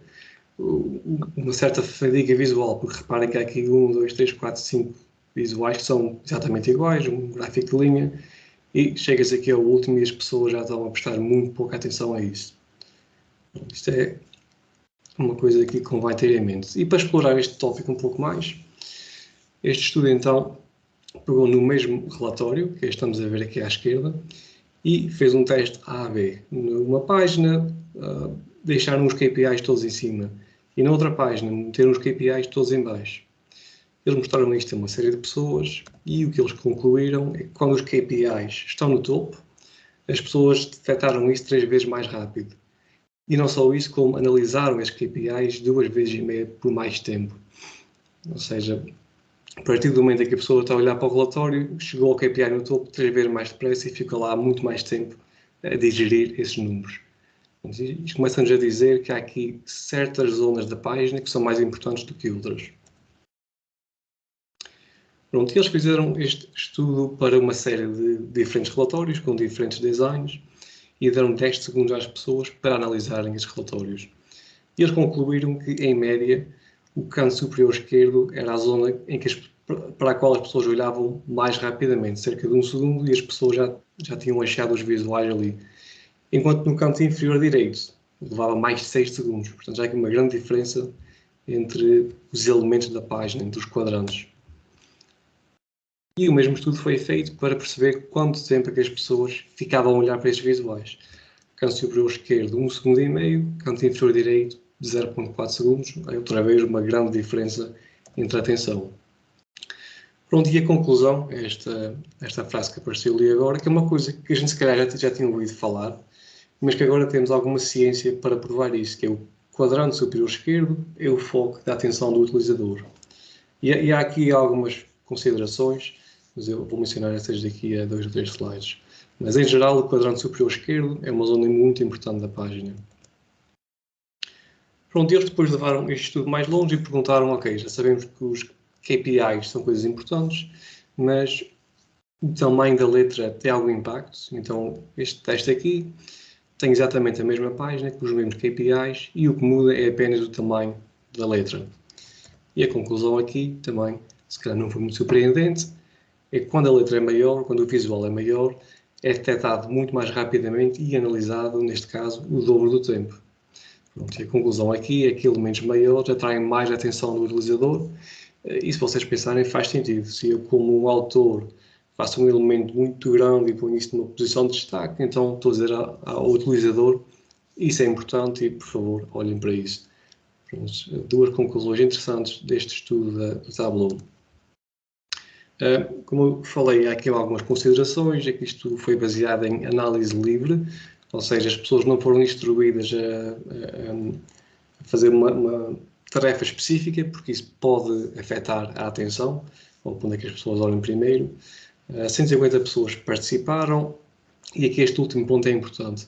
uma certa fadiga visual, porque reparem que há aqui 1, 2, 3, 4, 5 visuais que são exatamente iguais, um gráfico de linha, e chega-se aqui ao último e as pessoas já estão a prestar muito pouca atenção a isso. Isto é uma coisa que convém ter em mente. E para explorar este tópico um pouco mais, este estudo então pegou no mesmo relatório, que estamos a ver aqui à esquerda, e fez um teste A/B. Numa página, deixaram os KPIs todos em cima, e na outra página, meteram os KPIs todos em baixo. Eles mostraram isto a uma série de pessoas, e o que eles concluíram é que quando os KPIs estão no topo, as pessoas detectaram isso 3 vezes mais rápido. E não só isso, como analisaram estes KPIs 2,5 vezes por mais tempo. Ou seja, a partir do momento em que a pessoa está a olhar para o relatório, chegou ao KPI no topo 3 vezes mais depressa e fica lá muito mais tempo a digerir esses números. Isto começa-nos a dizer que há aqui certas zonas da página que são mais importantes do que outras. Pronto, eles fizeram este estudo para uma série de diferentes relatórios, com diferentes designs, e deram 10 segundos às pessoas para analisarem esses relatórios. E eles concluíram que, em média, o canto superior esquerdo era a zona para a qual as pessoas olhavam mais rapidamente, cerca de 1 segundo, e as pessoas já tinham achado os visuais ali. Enquanto no canto inferior direito levava mais de 6 segundos. Portanto, já há aqui uma grande diferença entre os elementos da página, entre os quadrantes. E o mesmo estudo foi feito para perceber quanto tempo é que as pessoas ficavam a olhar para estes visuais. Canto superior esquerdo, 1,5 segundos, canto inferior direito, de 0,4 segundos, é outra vez uma grande diferença entre a atenção. Pronto, e a conclusão é esta frase que apareceu ali agora, que é uma coisa que a gente se calhar já tinha ouvido falar, mas que agora temos alguma ciência para provar isso, que é o quadrante superior esquerdo é o foco da atenção do utilizador. E há aqui algumas considerações, mas eu vou mencionar estas daqui a 2 ou 3 slides. Mas, em geral, o quadrante superior esquerdo é uma zona muito importante da página. Pronto, eles depois levaram este estudo mais longe e perguntaram, ok, já sabemos que os KPIs são coisas importantes, mas o tamanho da letra tem algum impacto? Então, este teste aqui tem exatamente a mesma página, com os mesmos KPIs, e o que muda é apenas o tamanho da letra. E a conclusão aqui, também, se calhar não foi muito surpreendente, é que quando a letra é maior, quando o visual é maior, é detectado muito mais rapidamente e analisado, neste caso, o dobro do tempo. Pronto, e a conclusão aqui é que elementos maiores atraem mais a atenção do utilizador, e se vocês pensarem, faz sentido. Se eu, como um autor, faço um elemento muito grande e ponho isso numa posição de destaque, então estou a dizer ao utilizador, isso é importante e, por favor, olhem para isso. Pronto, 2 conclusões interessantes deste estudo do Tableau. Como eu falei, há aqui algumas considerações, é que isto foi baseado em análise livre, ou seja, as pessoas não foram instruídas a fazer uma tarefa específica, porque isso pode afetar a atenção, ou onde é que as pessoas olham primeiro. 150 pessoas participaram, e aqui este último ponto é importante.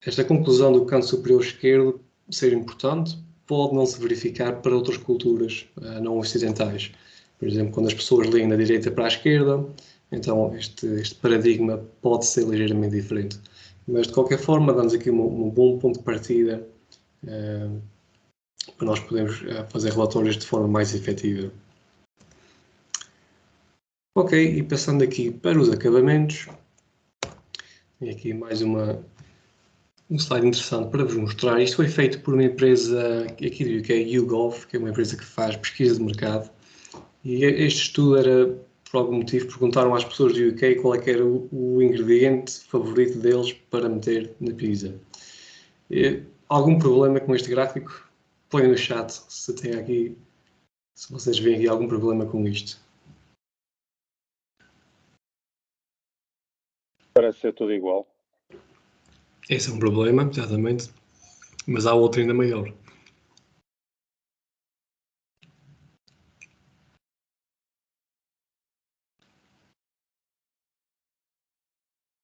Esta conclusão do canto superior esquerdo ser importante pode não se verificar para outras culturas não ocidentais. Por exemplo, quando as pessoas leem da direita para a esquerda, então este paradigma pode ser ligeiramente diferente. Mas, de qualquer forma, damos aqui um bom ponto de partida para nós podermos fazer relatórios de forma mais efetiva. Ok, e passando aqui para os acabamentos, tem aqui mais um slide interessante para vos mostrar. Isto foi feito por uma empresa aqui do UK, YouGov, que é uma empresa que faz pesquisa de mercado. E este estudo era, por algum motivo, perguntaram às pessoas do UK qual é que era o ingrediente favorito deles para meter na pizza. Algum problema com este gráfico? Põem no chat se tem aqui, se vocês veem aqui algum problema com isto. Parece ser tudo igual. Esse é um problema, exatamente, mas há outro ainda maior.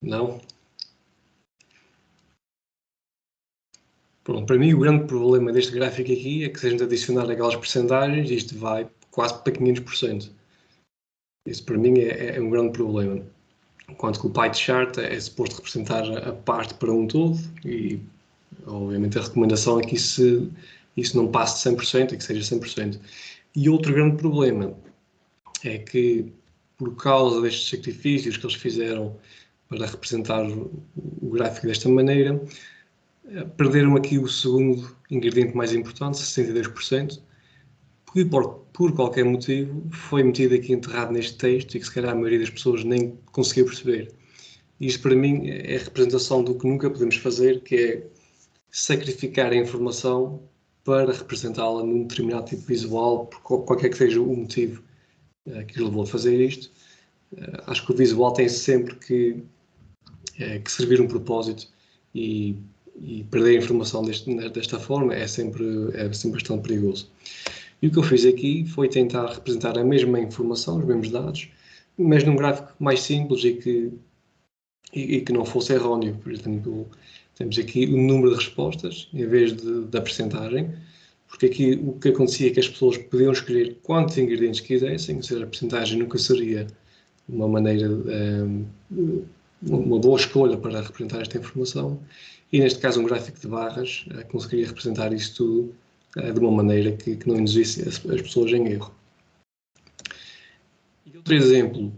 Não? Pronto, para mim o grande problema deste gráfico aqui é que se a gente adicionar aquelas percentagens, isto vai quase para 500%. Isso para mim é um grande problema. Enquanto que o pie chart é suposto representar a parte para um todo e, obviamente, a recomendação é que isso não passe de 100%, é que seja 100%. E outro grande problema é que, por causa destes sacrifícios que eles fizeram para representar o gráfico desta maneira, perderam aqui o segundo ingrediente mais importante, 62%, que por qualquer motivo foi metido aqui enterrado neste texto e que se calhar a maioria das pessoas nem conseguiu perceber. Isto para mim é a representação do que nunca podemos fazer, que é sacrificar a informação para representá-la num determinado tipo visual, por qualquer que seja o motivo que os levou a fazer isto. Acho que o visual tem sempre que servir um propósito e perder a informação desta forma é sempre bastante perigoso. E o que eu fiz aqui foi tentar representar a mesma informação, os mesmos dados, mas num gráfico mais simples e que não fosse erróneo. Por exemplo, temos aqui o número de respostas em vez da percentagem, porque aqui o que acontecia é que as pessoas podiam escolher quantos ingredientes quisessem, ou seja, a percentagem nunca seria uma maneira, uma boa escolha para representar esta informação, e neste caso um gráfico de barras conseguiria representar isso tudo de uma maneira que não induzisse as pessoas em erro. E outro exemplo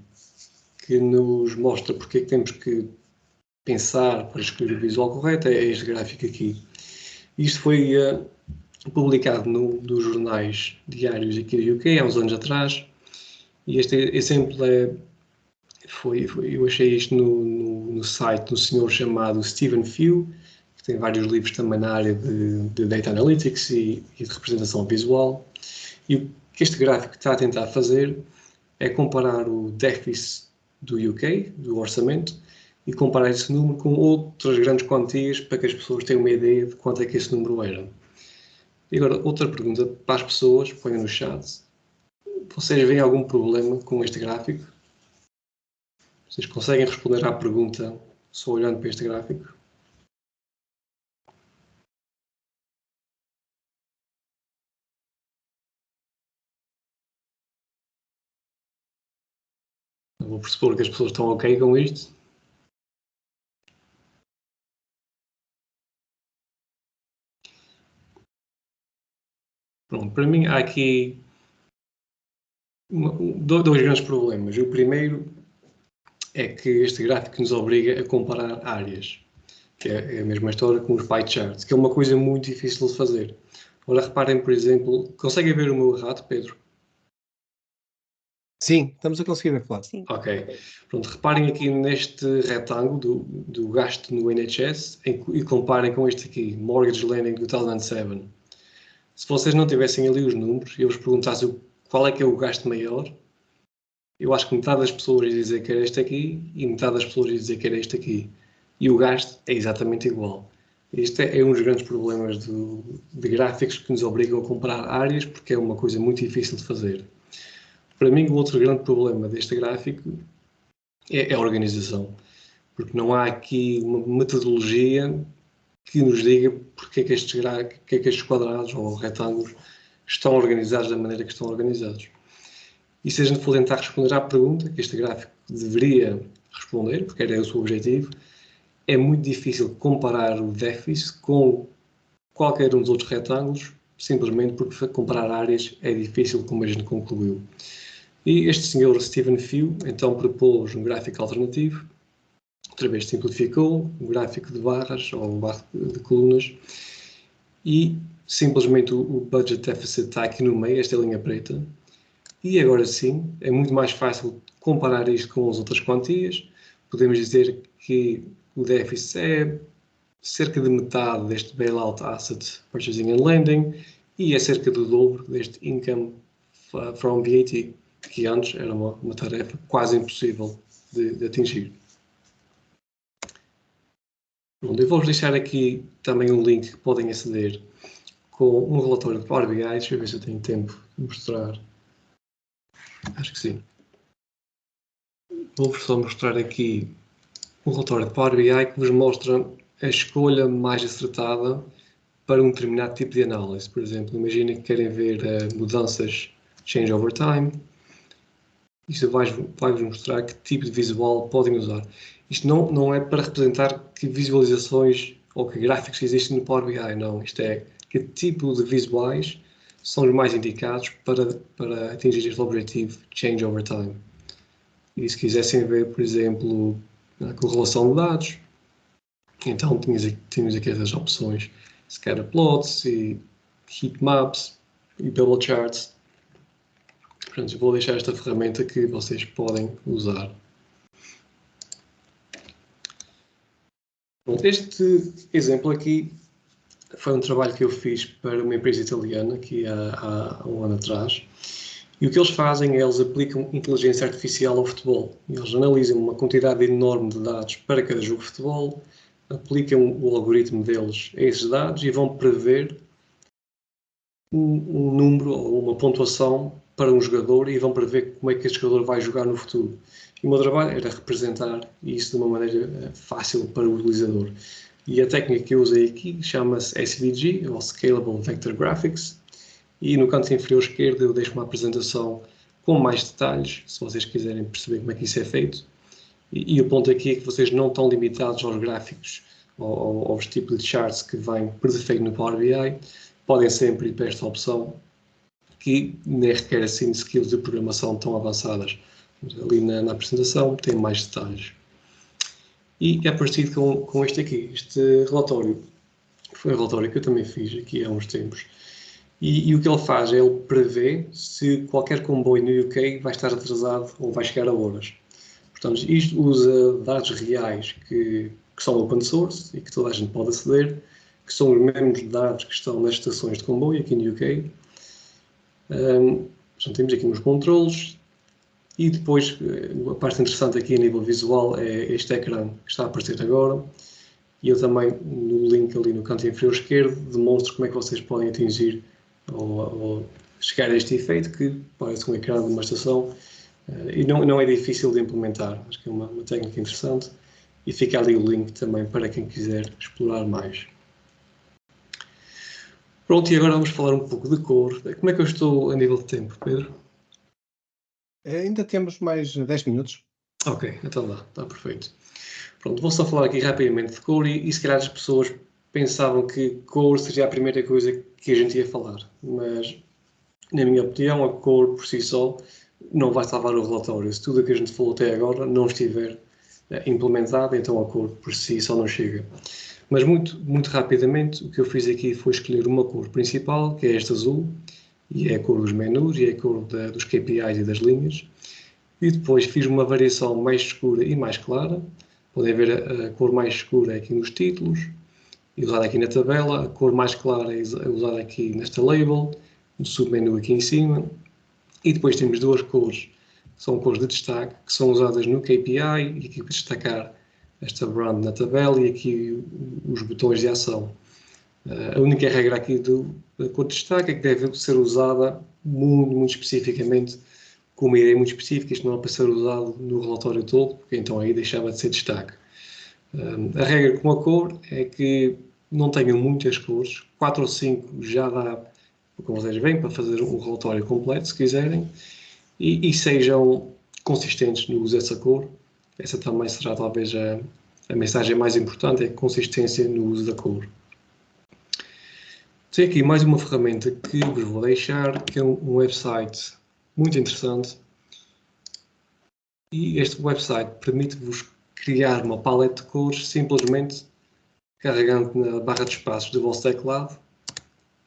que nos mostra porque é que temos que pensar para escolher o visual correto é este gráfico aqui. Isto foi publicado nos jornais diários aqui do UK há uns anos atrás, e este exemplo eu achei isto no site de um senhor chamado Stephen Few, que tem vários livros também na área de Data Analytics e de representação visual. E o que este gráfico está a tentar fazer é comparar o déficit do UK, do orçamento, e comparar esse número com outras grandes quantias para que as pessoas tenham uma ideia de quanto é que esse número era. E agora, outra pergunta para as pessoas, ponham no chat. Vocês veem algum problema com este gráfico? Vocês conseguem responder à pergunta só olhando para este gráfico? Eu vou pressupor que as pessoas estão ok com isto. Pronto, para mim há aqui dois grandes problemas. O primeiro é que este gráfico nos obriga a comparar áreas, que é a mesma história com os pie charts, que é uma coisa muito difícil de fazer. Ora, reparem, por exemplo, conseguem ver o meu rato, Pedro? Sim, estamos a conseguir ver, Flávio. Sim. Ok. Pronto, reparem aqui neste retângulo do gasto no NHS e comparem com este aqui, Mortgage Lending 2007. Se vocês não tivessem ali os números e eu vos perguntasse qual é que é o gasto maior, eu acho que metade das pessoas ia dizer que era este aqui e metade das pessoas ia dizer que era este aqui. E o gasto é exatamente igual. Este é um dos grandes problemas de gráficos que nos obrigam a comparar áreas, porque é uma coisa muito difícil de fazer. Para mim, o outro grande problema deste gráfico é a organização, porque não há aqui uma metodologia que nos diga porque é que estes quadrados ou retângulos estão organizados da maneira que estão organizados. E se a gente for tentar responder à pergunta que este gráfico deveria responder, porque era o seu objetivo, é muito difícil comparar o déficit com qualquer um dos outros retângulos, simplesmente porque comparar áreas é difícil, como a gente concluiu. E este senhor Stephen Few, então, propôs um gráfico alternativo, outra vez simplificou, um gráfico de barras ou um barro de colunas, e simplesmente o budget deficit está aqui no meio, esta linha preta, e agora sim, é muito mais fácil comparar isto com as outras quantias. Podemos dizer que o déficit é cerca de metade deste bailout asset purchasing and lending e é cerca do dobro deste income from VAT, que antes era uma tarefa quase impossível de atingir. Bom, eu vou-vos deixar aqui também um link que podem aceder com um relatório de Power BI. Deixa eu ver se eu tenho tempo de mostrar. Acho que sim. Vou-vos só mostrar aqui um relatório de Power BI que vos mostra a escolha mais acertada para um determinado tipo de análise. Por exemplo, imaginem que querem ver mudanças change over time. Isto vai-vos mostrar que tipo de visual podem usar. Isto não é para representar que visualizações ou que gráficos existem no Power BI, não. Isto é que tipo de visuais são os mais indicados para atingir este objetivo change over time. E se quisessem ver, por exemplo, a correlação de dados, então tínhamos aqui essas opções, scatterplots e heatmaps e bubble charts. Portanto, eu vou deixar esta ferramenta que vocês podem usar. Bom, este exemplo aqui foi um trabalho que eu fiz para uma empresa italiana aqui há um ano atrás. E o que eles fazem é eles aplicam inteligência artificial ao futebol. Eles analisam uma quantidade enorme de dados para cada jogo de futebol, aplicam o algoritmo deles a esses dados e vão prever um número ou uma pontuação para um jogador e vão prever como é que este jogador vai jogar no futuro. E o meu trabalho era representar isso de uma maneira fácil para o utilizador. E a técnica que eu usei aqui chama-se SVG, ou Scalable Vector Graphics, e no canto inferior esquerdo eu deixo uma apresentação com mais detalhes, se vocês quiserem perceber como é que isso é feito. E o ponto aqui é que vocês não estão limitados aos gráficos ou aos tipos de charts que vêm por defeito no Power BI. Podem sempre ir para esta opção, que nem requer assim skills de programação tão avançadas. Ali na apresentação tem mais detalhes. E é parecido com este aqui. Este relatório foi um relatório que eu também fiz aqui há uns tempos. E o que ele faz é ele prevê se qualquer comboio no UK vai estar atrasado ou vai chegar a horas. Portanto, isto usa dados reais que que são open source e que toda a gente pode aceder, que são os mesmos dados que estão nas estações de comboio aqui no UK. Portanto, temos aqui uns controles e depois a parte interessante aqui a nível visual é este ecrã que está a aparecer agora. E eu também, no link ali no canto inferior esquerdo, demonstro como é que vocês podem atingir ou chegar a este efeito, que parece um ecrã de uma estação e não é difícil de implementar. Acho que é uma técnica interessante e fica ali o link também para quem quiser explorar mais. Pronto, e agora vamos falar um pouco de cor. Como é que eu estou a nível de tempo, Pedro? Ainda temos mais 10 minutos. Ok, então dá, está perfeito. Pronto, vou só falar aqui rapidamente de cor e se calhar as pessoas pensavam que cor seria a primeira coisa que a gente ia falar, mas na minha opinião a cor por si só não vai salvar o relatório. Se tudo o que a gente falou até agora não estiver implementado, então a cor por si só não chega. Mas muito rapidamente o que eu fiz aqui foi escolher uma cor principal, que é este azul, e é a cor dos menus e é a cor dos KPIs e das linhas. E depois fiz uma variação mais escura e mais clara. Podem ver a cor mais escura é aqui nos títulos, e usada aqui na tabela. A cor mais clara é usada aqui nesta label, no submenu aqui em cima. E depois temos duas cores, que são cores de destaque, que são usadas no KPI, e aqui para destacar esta brand na tabela e aqui os botões de ação. A única regra aqui da cor de destaque é que deve ser usada muito especificamente, com uma ideia muito específica. Isto não é para ser usado no relatório todo, porque então aí deixava de ser destaque. A regra com a cor é que não tenham muitas cores, 4 ou 5 já dá, como vocês veem, para fazer um relatório completo, se quiserem, e sejam consistentes no uso dessa cor. Essa também será talvez a mensagem mais importante, é a consistência no uso da cor. Tem aqui mais uma ferramenta que vos vou deixar, que é um website muito interessante. E este website permite-vos criar uma paleta de cores simplesmente carregando na barra de espaços do vosso teclado.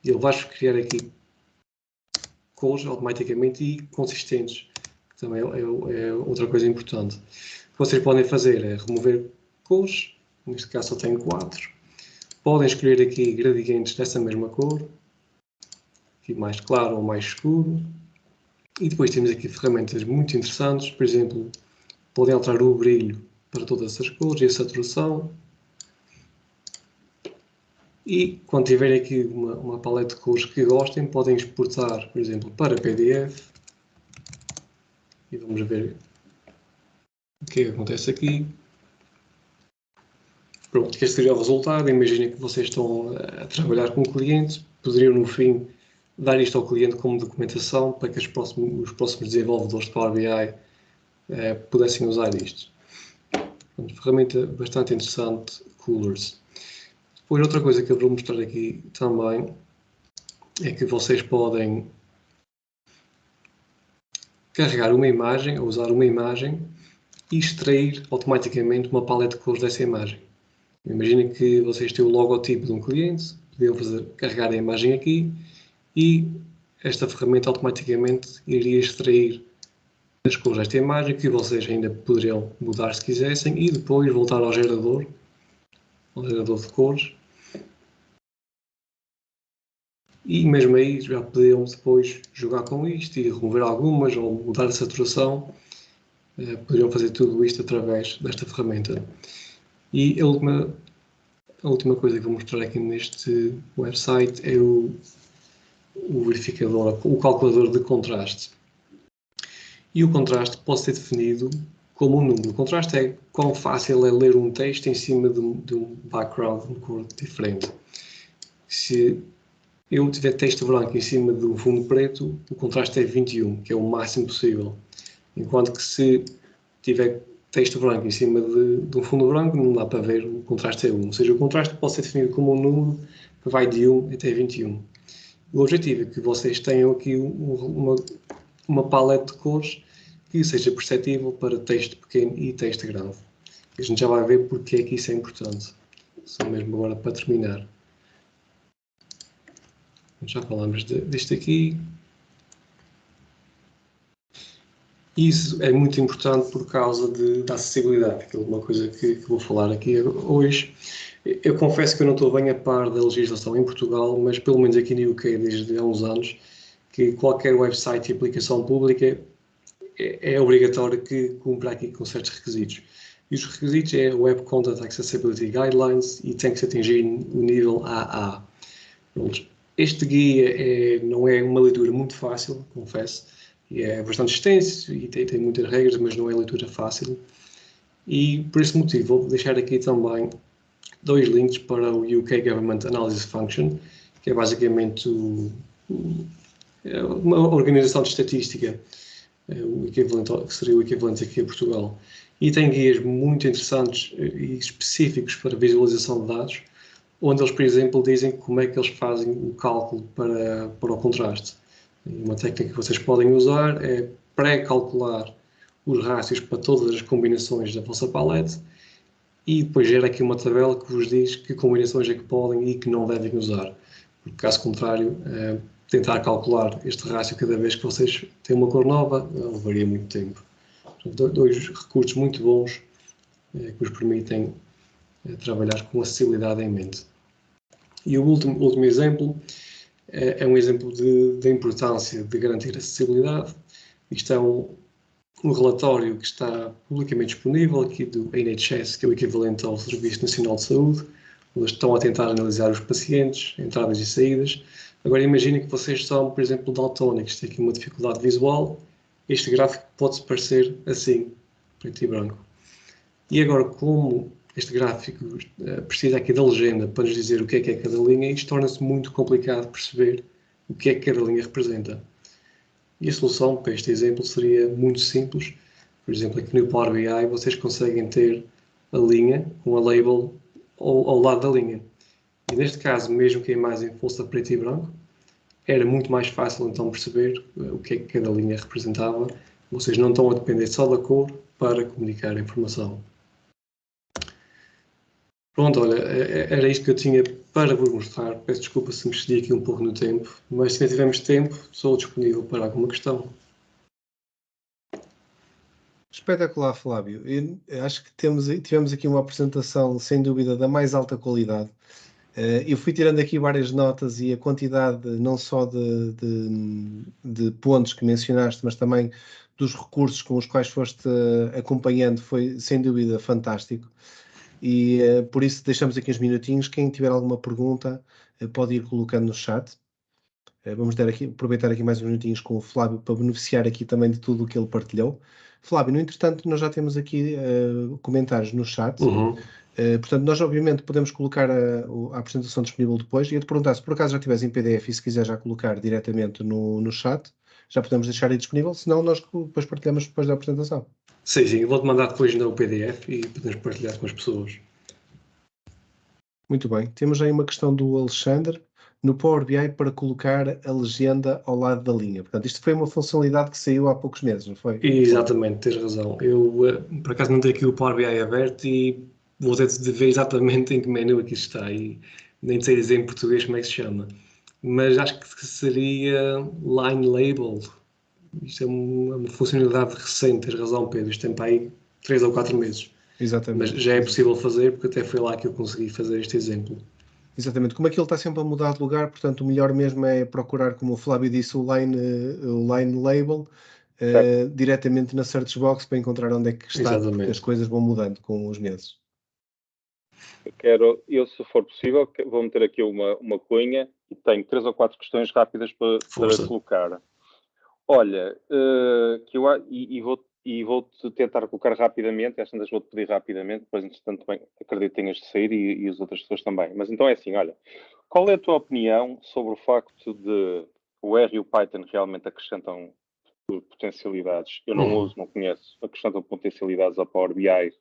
E ele vai-vos criar aqui cores automaticamente e consistentes, que também é outra coisa importante. O que vocês podem fazer é remover cores, neste caso só tenho 4. Podem escolher aqui gradientes dessa mesma cor, aqui mais claro ou mais escuro. E depois temos aqui ferramentas muito interessantes, por exemplo, podem alterar o brilho para todas essas cores e a saturação. E quando tiverem aqui uma paleta de cores que gostem, podem exportar, por exemplo, para PDF. E vamos ver o que é que acontece aqui. Pronto, este seria o resultado. Imaginem que vocês estão a trabalhar com o cliente, poderiam no fim dar isto ao cliente como documentação para que os próximos desenvolvedores de Power BI pudessem usar isto. Uma ferramenta bastante interessante, Coolers. Depois, outra coisa que eu vou mostrar aqui também é que vocês podem carregar uma imagem, ou usar uma imagem, e extrair automaticamente uma paleta de cores dessa imagem. Imaginem que vocês têm o logotipo de um cliente, podiam carregar a imagem aqui e esta ferramenta automaticamente iria extrair as cores desta imagem, que vocês ainda poderiam mudar se quisessem, e depois voltar ao gerador de cores. E mesmo aí já podiam depois jogar com isto e remover algumas ou mudar a saturação. Poderiam fazer tudo isto através desta ferramenta. E a última coisa que vou mostrar aqui neste website é o verificador, o calculador de contraste. E o contraste pode ser definido como um número. O contraste é quão fácil é ler um texto em cima de um background de cor diferente. Se eu tiver texto branco em cima de um fundo preto, o contraste é 21, que é o máximo possível. Enquanto que se tiver texto branco em cima de um fundo branco, não dá para ver, o contraste é 1. Ou seja, o contraste pode ser definido como um número que vai de 1 até 21. O objetivo é que vocês tenham aqui uma paleta de cores que seja perceptível para texto pequeno e texto grande. A gente já vai ver porque é que isso é importante. Só mesmo agora para terminar. Já falamos deste aqui. Isso é muito importante por causa da acessibilidade, que é uma coisa que vou falar aqui hoje. Eu confesso que eu não estou bem a par da legislação em Portugal, mas pelo menos aqui no UK desde há uns anos, que qualquer website e aplicação pública é obrigatório que cumpra aqui com certos requisitos. E os requisitos é Web Content Accessibility Guidelines e tem que se atingir o nível AA. Pronto. Este guia não é uma leitura muito fácil, confesso, e é bastante extenso e tem muitas regras, mas não é leitura fácil. E por esse motivo vou deixar aqui também 2 links para o UK Government Analysis Function, que é basicamente uma organização de estatística, que seria o equivalente aqui a Portugal. E tem guias muito interessantes e específicos para visualização de dados, onde eles, por exemplo, dizem como é que eles fazem o cálculo para o contraste. Uma técnica que vocês podem usar é pré-calcular os rácios para todas as combinações da vossa palete e depois gera aqui uma tabela que vos diz que combinações é que podem e que não devem usar. Porque, caso contrário, tentar calcular este rácio cada vez que vocês têm uma cor nova levaria muito tempo. Portanto, 2 recursos muito bons que vos permitem trabalhar com acessibilidade em mente. E o último exemplo é um exemplo da importância de garantir acessibilidade. Isto é um relatório que está publicamente disponível aqui do NHS, que é o equivalente ao Serviço Nacional de Saúde, onde estão a tentar analisar os pacientes, entradas e saídas. Agora imaginem que vocês são, por exemplo, daltónicos, têm aqui uma dificuldade visual. Este gráfico pode-se parecer assim, preto e branco. E agora, como este gráfico precisa aqui da legenda para nos dizer o que é cada linha, isto torna-se muito complicado perceber o que é que cada linha representa. E a solução para este exemplo seria muito simples. Por exemplo, aqui no Power BI vocês conseguem ter a linha com a label ao lado da linha. E neste caso, mesmo que a imagem fosse a preto e branco, era muito mais fácil então perceber o que é que cada linha representava. Vocês não estão a depender só da cor para comunicar a informação. Pronto, olha, era isto que eu tinha para vos mostrar. Peço desculpa se me excedi aqui um pouco no tempo, mas se não tivermos tempo, sou disponível para alguma questão. Espetacular, Flávio. Eu acho que tivemos aqui uma apresentação, sem dúvida, da mais alta qualidade. Eu fui tirando aqui várias notas e a quantidade não só de pontos que mencionaste, mas também dos recursos com os quais foste acompanhando foi, sem dúvida, fantástico. E por isso deixamos aqui uns minutinhos. Quem tiver alguma pergunta pode ir colocando no chat. Vamos aproveitar aqui mais uns minutinhos com o Flávio para beneficiar aqui também de tudo o que ele partilhou. Flávio, no entretanto, nós já temos aqui comentários no chat. Portanto, nós obviamente podemos colocar a apresentação disponível depois. E eu te perguntar se por acaso já tiveres em PDF e se quiser já colocar diretamente no chat, já podemos deixar aí disponível, senão nós depois partilhamos depois da apresentação. Sim, eu vou-te mandar depois no PDF e podemos partilhar com as pessoas. Muito bem. Temos aí uma questão do Alexandre no Power BI para colocar a legenda ao lado da linha. Portanto, isto foi uma funcionalidade que saiu há poucos meses, não foi? Exatamente, tens razão. Eu, por acaso, não tenho aqui o Power BI aberto e vou ter de ver exatamente em que menu aqui está e nem sei dizer em português como é que se chama. Mas acho que seria Line Label. Isto é uma funcionalidade recente, tens razão, Pedro. Isto tem para aí 3 ou 4 meses. Exatamente. Mas já é possível fazer, porque até foi lá que eu consegui fazer este exemplo. Exatamente. Como aquilo está sempre a mudar de lugar, portanto, o melhor mesmo é procurar, como o Flávio disse, o line label diretamente na search box para encontrar onde é que está, Exatamente. Porque as coisas vão mudando com os meses. Eu, se for possível, vou meter aqui uma cunha e tenho 3 ou 4 questões rápidas para colocar. Olha, vou-te tentar colocar rapidamente, às tantas vou-te pedir rapidamente, depois, entretanto, também acredito que tenhas de sair e as outras pessoas também. Mas então é assim, olha, qual é a tua opinião sobre o facto de o R e o Python realmente acrescentam potencialidades? Eu não conheço, acrescentam potencialidades ao Power BI,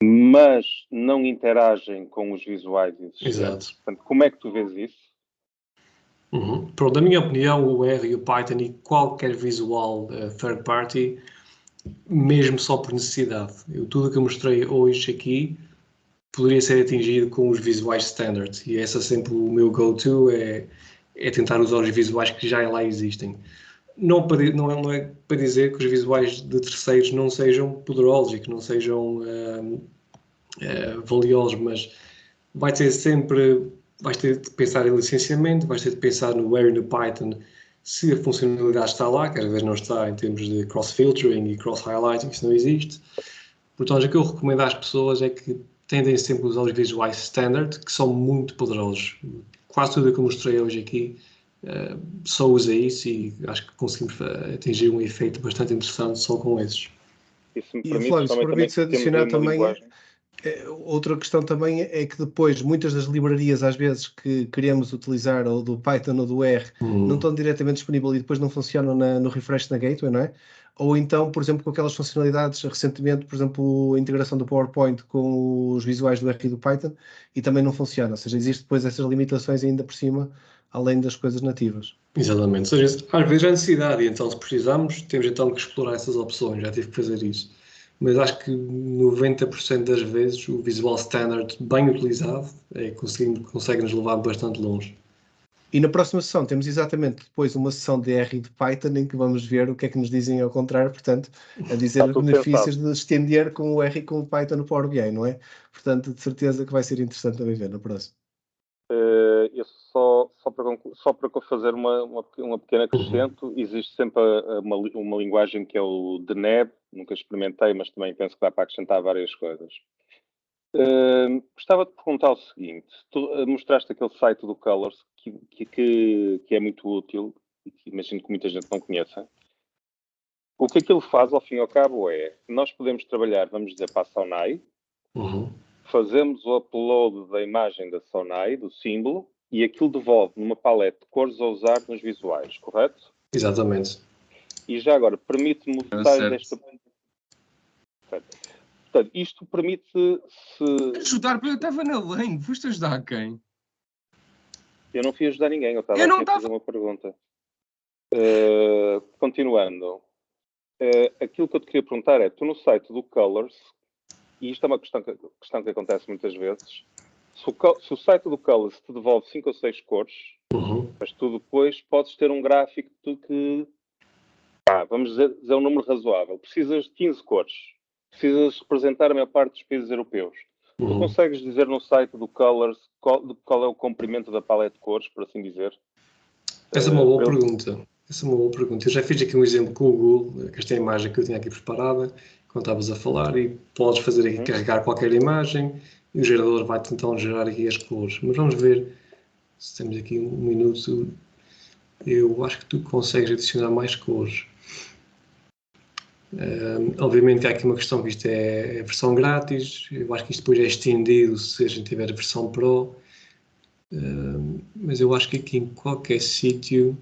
mas não interagem com os visuais existentes. Exato. Portanto, como é que tu vês isso? Pronto, na minha opinião, o R e o Python e qualquer visual third party, mesmo só por necessidade. Tudo o que eu mostrei hoje aqui poderia ser atingido com os visuais standard e esse é sempre o meu go-to, é tentar usar os visuais que já lá existem. não é para dizer que os visuais de terceiros não sejam poderosos e que não sejam valiosos, mas vais ter de pensar em licenciamento, vais ter de pensar no where no Python, se a funcionalidade está lá, que às vezes não está em termos de cross-filtering e cross-highlighting, isso não existe. Portanto, o que eu recomendo às pessoas é que tendem sempre a usar os visuais standard, que são muito poderosos. Quase tudo o que eu mostrei hoje aqui só usa isso e acho que conseguimos atingir um efeito bastante interessante só com esses. E Flávio, se permite-se adicionar também, outra questão também é que depois muitas das livrarias às vezes que queremos utilizar ou do Python ou do R não estão diretamente disponíveis e depois não funcionam no refresh na gateway, não é? Ou então, por exemplo, com aquelas funcionalidades recentemente, por exemplo, a integração do PowerPoint com os visuais do R e do Python e também não funciona, ou seja, existe depois essas limitações ainda por cima, além das coisas nativas. Exatamente, ou seja, às vezes há necessidade e então se precisarmos temos então que explorar essas opções, já tive que fazer isso. Mas acho que 90% das vezes o Visual Standard bem utilizado consegue-nos levar bastante longe. E na próxima sessão temos exatamente depois uma sessão de R e de Python em que vamos ver o que é que nos dizem ao contrário, portanto, a dizer os benefícios de estender com o R e com o Python no Power BI, não é? Portanto, de certeza que vai ser interessante também ver na próxima. Eu só para fazer uma pequena acrescento, existe sempre uma linguagem que é o DNEB, nunca experimentei, mas também penso que dá para acrescentar várias coisas. Gostava de perguntar o seguinte: tu mostraste aquele site do Colors que é muito útil e que imagino que muita gente não conheça. O que aquilo faz, ao fim e ao cabo, é nós podemos trabalhar, vamos dizer, para a Sonai, fazemos o upload da imagem da Sonai, do símbolo, e aquilo devolve numa paleta de cores a usar nos visuais, correto? Exatamente. E já agora, permite-me o detalhe desta... Portanto, isto permite-se... Ajudar, eu estava na lane, foste ajudar quem? Eu não fui ajudar ninguém, eu estava aqui a fazer uma pergunta. Continuando. Aquilo que eu te queria perguntar é, tu no site do Colors, e isto é uma questão que acontece muitas vezes, se o site do Colors te devolve 5 ou 6 cores, mas tu depois podes ter um gráfico que vamos dizer um número razoável. Precisas de 15 cores. Precisas representar a maior parte dos países europeus. Tu consegues dizer no site do Colors qual é o comprimento da paleta de cores, por assim dizer? Essa é uma boa pergunta. Eu já fiz aqui um exemplo com o Google, que esta é a imagem que eu tinha aqui preparada, quando estavas a falar, e podes fazer aqui, carregar qualquer imagem, e o gerador vai-te então gerar aqui as cores. Mas vamos ver, se temos aqui um minuto, eu acho que tu consegues adicionar mais cores. Obviamente que há aqui uma questão que isto é a versão grátis, eu acho que isto depois é estendido se a gente tiver a versão Pro, mas eu acho que aqui em qualquer sítio...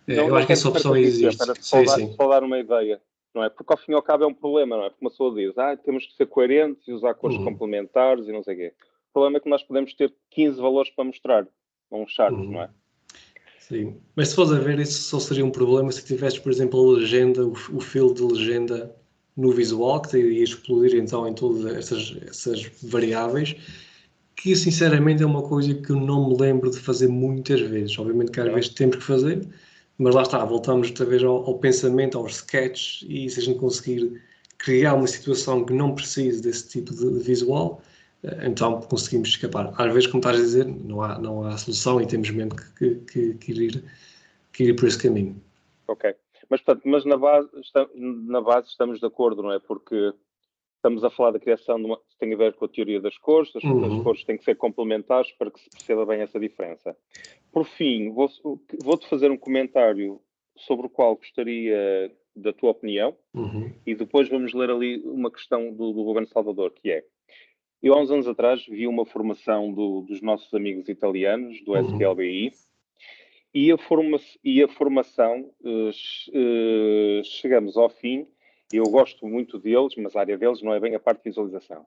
eu acho que essa opção existe. Só dar uma ideia, não é? Porque ao fim e ao cabo é um problema, não é? Porque uma pessoa diz, temos que ser coerentes e usar cores complementares e não sei o quê. O problema é que nós podemos ter 15 valores para mostrar num chart, não é? Sim, mas se fores a ver, isso só seria um problema se tivesse, por exemplo, a legenda, o field de legenda no visual, que iria explodir então em todas essas variáveis, que sinceramente é uma coisa que eu não me lembro de fazer muitas vezes. Obviamente que às vezes temos que fazer, mas lá está, voltamos outra vez ao pensamento, aos sketches, e se a gente conseguir criar uma situação que não precise desse tipo de visual, então conseguimos escapar. Às vezes, como estás a dizer, não há solução e temos mesmo que ir por esse caminho. Ok. Mas na base estamos de acordo, não é? Porque estamos a falar da criação de tem a ver com a teoria das cores, as cores têm que ser complementares para que se perceba bem essa diferença. Por fim, vou-te fazer um comentário sobre o qual gostaria da tua opinião e depois vamos ler ali uma questão do Ruben Salvador, que é: eu há uns anos atrás vi uma formação dos nossos amigos italianos, do SQLBI, e a formação, chegamos ao fim. Eu gosto muito deles, mas a área deles não é bem a parte de visualização.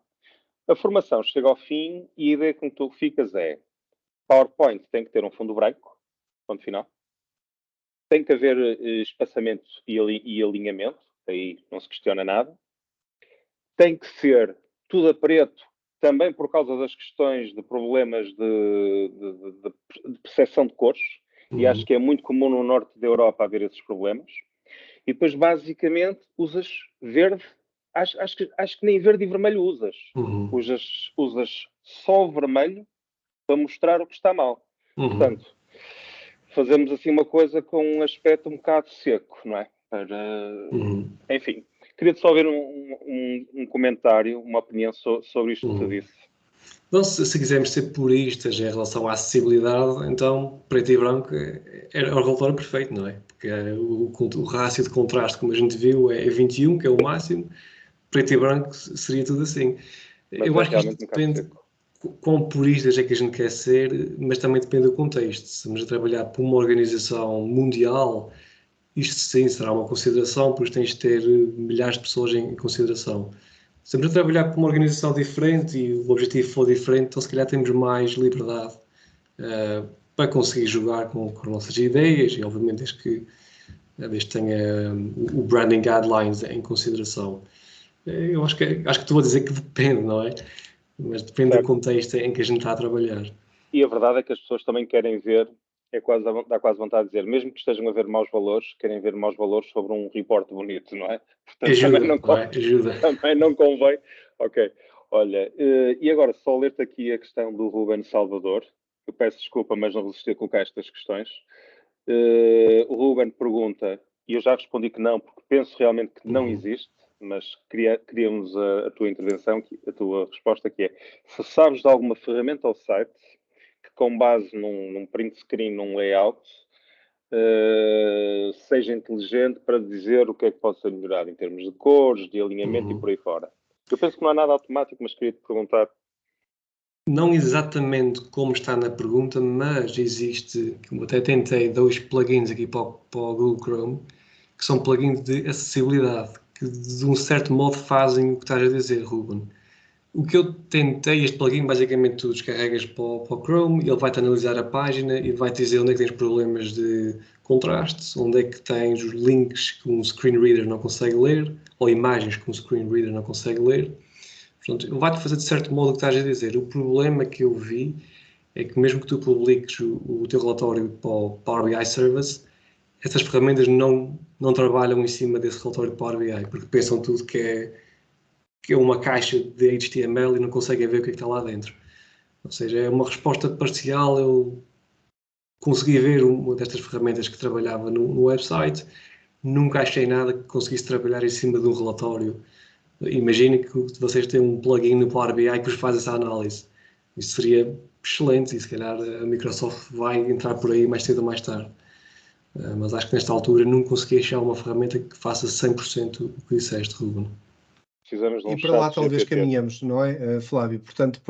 A formação chega ao fim e a ideia com que tu ficas é: PowerPoint tem que ter um fundo branco, ponto final. Tem que haver espaçamento e alinhamento, aí não se questiona nada. Tem que ser tudo a preto, também por causa das questões de problemas de percepção de cores. E acho que é muito comum no norte da Europa haver esses problemas. E depois, basicamente, usas verde. Acho que nem verde e vermelho usas. Usas só o vermelho para mostrar o que está mal. Portanto, fazemos assim uma coisa com um aspecto um bocado seco, não é? Enfim, queria só ver um comentário, uma opinião sobre isto que tu disse. Então, se quisermos ser puristas em relação à acessibilidade, então preto e branco é o relatório perfeito, não é? Porque o rácio de contraste, como a gente viu, é 21, que é o máximo. Preto e branco seria tudo assim. Mas eu acho que isto depende quão puristas é que a gente quer ser, mas também depende do contexto. Se estamos a trabalhar por uma organização mundial, isto sim será uma consideração, pois tens de ter milhares de pessoas em consideração. Se estamos a trabalhar por uma organização diferente e o objetivo for diferente, então se calhar temos mais liberdade para conseguir jogar com as nossas ideias e obviamente desde que tenha o branding guidelines em consideração. Eu acho que estou a dizer que depende, não é? Mas depende do contexto em que a gente está a trabalhar. E a verdade é que as pessoas também querem ver, dá quase vontade de dizer, mesmo que estejam a ver maus valores, querem ver maus valores sobre um report bonito, não é? Portanto, ajuda. Também não convém. Ok. Olha, e agora só ler-te aqui a questão do Ruben Salvador. Eu peço desculpa, mas não resisti a colocar estas questões. O Ruben pergunta, e eu já respondi que não, porque penso realmente que não existe, mas queríamos a tua intervenção, a tua resposta, que é, se sabes de alguma ferramenta ou site que com base num print screen, num layout, seja inteligente para dizer o que é que pode ser melhorado em termos de cores, de alinhamento e por aí fora. Eu penso que não há nada automático, mas queria-te perguntar. Não exatamente como está na pergunta, mas existe, eu até tentei 2 plugins aqui para o Google Chrome, que são plugins de acessibilidade, que de um certo modo fazem o que estás a dizer, Ruben. O que eu tentei, este plugin, basicamente tu descarregas para o Chrome, ele vai-te analisar a página e vai-te dizer onde é que tens problemas de contrastes, onde é que tens os links que um screen reader não consegue ler, ou imagens que um screen reader não consegue ler. Portanto, ele vai-te fazer de certo modo o que estás a dizer. O problema que eu vi é que mesmo que tu publiques o teu relatório para o Power BI Service, essas ferramentas não trabalham em cima desse relatório de Power BI, porque pensam tudo que é uma caixa de HTML e não conseguem ver o que é que está lá dentro. Ou seja, é uma resposta parcial. Eu consegui ver uma destas ferramentas que trabalhava no website, nunca achei nada que conseguisse trabalhar em cima de um relatório. Imagine que vocês têm um plugin no Power BI que vos faz essa análise. Isso seria excelente e se calhar a Microsoft vai entrar por aí mais cedo ou mais tarde. Mas acho que nesta altura não consegui achar uma ferramenta que faça 100% o que disseste, Ruben. E para lá talvez caminhamos, não é, Flávio? Portanto,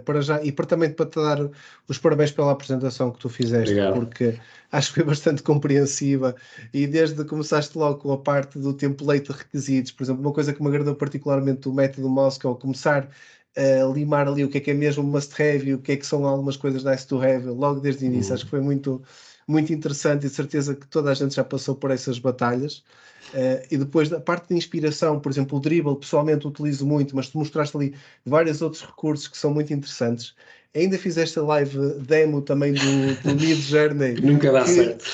para já, e também para te dar os parabéns pela apresentação que tu fizeste, Obrigado. Porque acho que foi bastante compreensiva e desde começaste logo com a parte do template de requisitos, por exemplo, uma coisa que me agradou particularmente do método Moscow, começar a limar ali o que é mesmo must-have e o que é que são algumas coisas nice to have, logo desde o início, acho que foi muito, muito interessante e de certeza que toda a gente já passou por essas batalhas. E depois da parte de inspiração, por exemplo, o Dribbble pessoalmente utilizo muito, mas tu mostraste ali vários outros recursos que são muito interessantes. Ainda fizeste a live demo também do Midjourney. Nunca dá certo.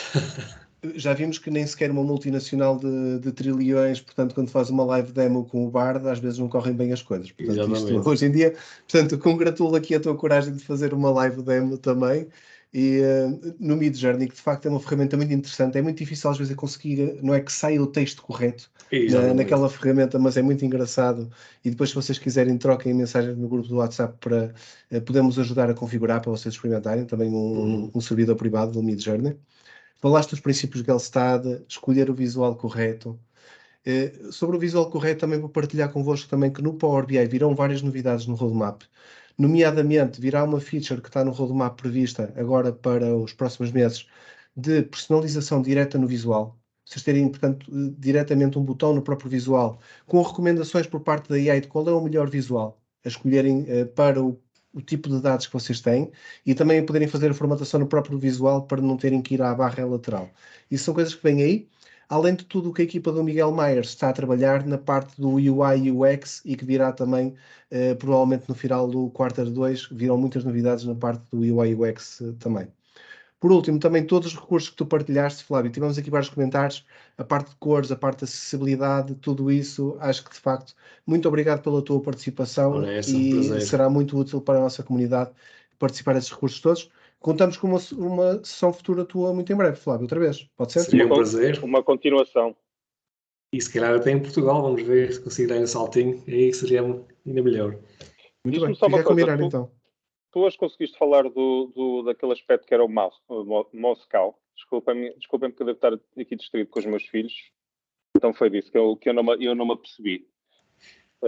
Já vimos que nem sequer uma multinacional de trilhões, portanto, quando faz uma live demo com o Bard, às vezes não correm bem as coisas. Portanto, isto, hoje em dia, portanto, congratulo aqui a tua coragem de fazer uma live demo também. E no Midjourney, que de facto é uma ferramenta muito interessante, é muito difícil às vezes conseguir, não é que saia o texto correto naquela ferramenta, mas é muito engraçado. E depois, se vocês quiserem, troquem mensagens no grupo do WhatsApp para podermos ajudar a configurar para vocês experimentarem também um servidor privado do Midjourney. Falaste dos princípios de Gellstad, escolher o visual correto. Sobre o visual correto, também vou partilhar convosco também que no Power BI virão várias novidades no roadmap. Nomeadamente, virá uma feature que está no roadmap prevista agora para os próximos meses de personalização direta no visual. Vocês terem, portanto, diretamente um botão no próprio visual com recomendações por parte da AI de qual é o melhor visual a escolherem para o tipo de dados que vocês têm e também poderem fazer a formatação no próprio visual para não terem que ir à barra lateral. Isso são coisas que vêm aí. Além de tudo o que a equipa do Miguel Myers está a trabalhar na parte do UI e UX e que virá também, provavelmente no final do Quarter 2, virão muitas novidades na parte do UI e UX também. Por último, também todos os recursos que tu partilhaste, Flávio, tivemos aqui vários comentários, a parte de cores, a parte de acessibilidade, tudo isso, acho que de facto, muito obrigado pela tua participação. Ora, é e prazer. será muito útil para a nossa comunidade participar desses recursos todos. Contamos com uma sessão futura tua muito em breve, Flávio, outra vez, pode ser? Seria um prazer. Uma continuação. E se calhar até em Portugal, vamos ver se consigo dar um saltinho, aí seria ainda melhor. Muito bem, fica a combinar então. Tu hoje conseguiste falar daquele aspecto que era o Moscow. Desculpem-me porque eu devo estar aqui distraído com os meus filhos. Então foi disso que eu não me apercebi.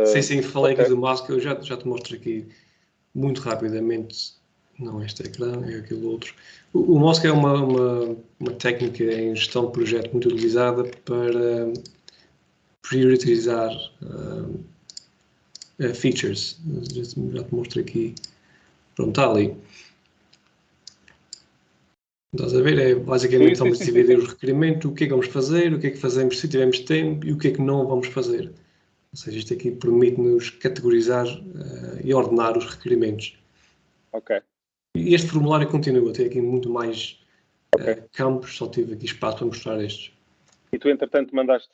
Sim, falei aqui do Moscow, eu já te mostro aqui muito rapidamente. Não este ecrã, é aquele outro. O Moscow é uma técnica em gestão de projeto muito utilizada para priorizar features. Já te mostro aqui. Pronto, está ali. Estás a ver? É basicamente vamos dividir os requerimentos, o que é que vamos fazer, o que é que fazemos se tivermos tempo e o que é que não vamos fazer. Ou seja, isto aqui permite-nos categorizar e ordenar os requerimentos. Ok. E este formulário continua, tem aqui muito mais campos, só tive aqui espaço para mostrar estes. E tu, entretanto, mandaste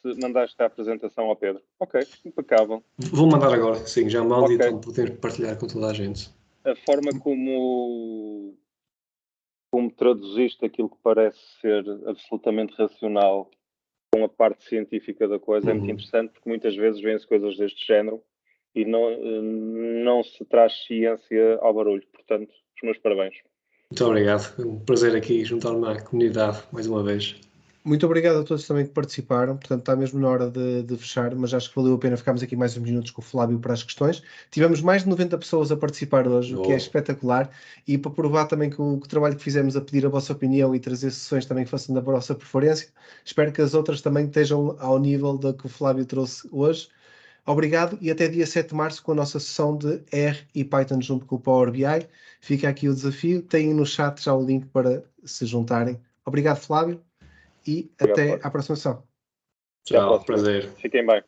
a apresentação ao Pedro. Ok, impecável. Vou mandar agora, sim, já mando e então podemos partilhar com toda a gente. A forma como traduziste aquilo que parece ser absolutamente racional com a parte científica da coisa é muito interessante, porque muitas vezes vêm-se coisas deste género e não se traz ciência ao barulho. Portanto, os meus parabéns. Muito obrigado. É um prazer aqui juntar-me à comunidade mais uma vez. Muito obrigado a todos também que participaram. Portanto, está mesmo na hora de fechar, mas acho que valeu a pena ficarmos aqui mais uns minutos com o Flávio para as questões. Tivemos mais de 90 pessoas a participar hoje, o que é espetacular. E para provar também que o trabalho que fizemos a pedir a vossa opinião e trazer sessões também que fossem da vossa preferência, espero que as outras também estejam ao nível da que o Flávio trouxe hoje. Obrigado e até dia 7 de março com a nossa sessão de R e Python junto com o Power BI. Fica aqui o desafio. Têm no chat já o link para se juntarem. Obrigado, Flávio. E até à próxima sessão. Tchau, prazer. Fiquem bem.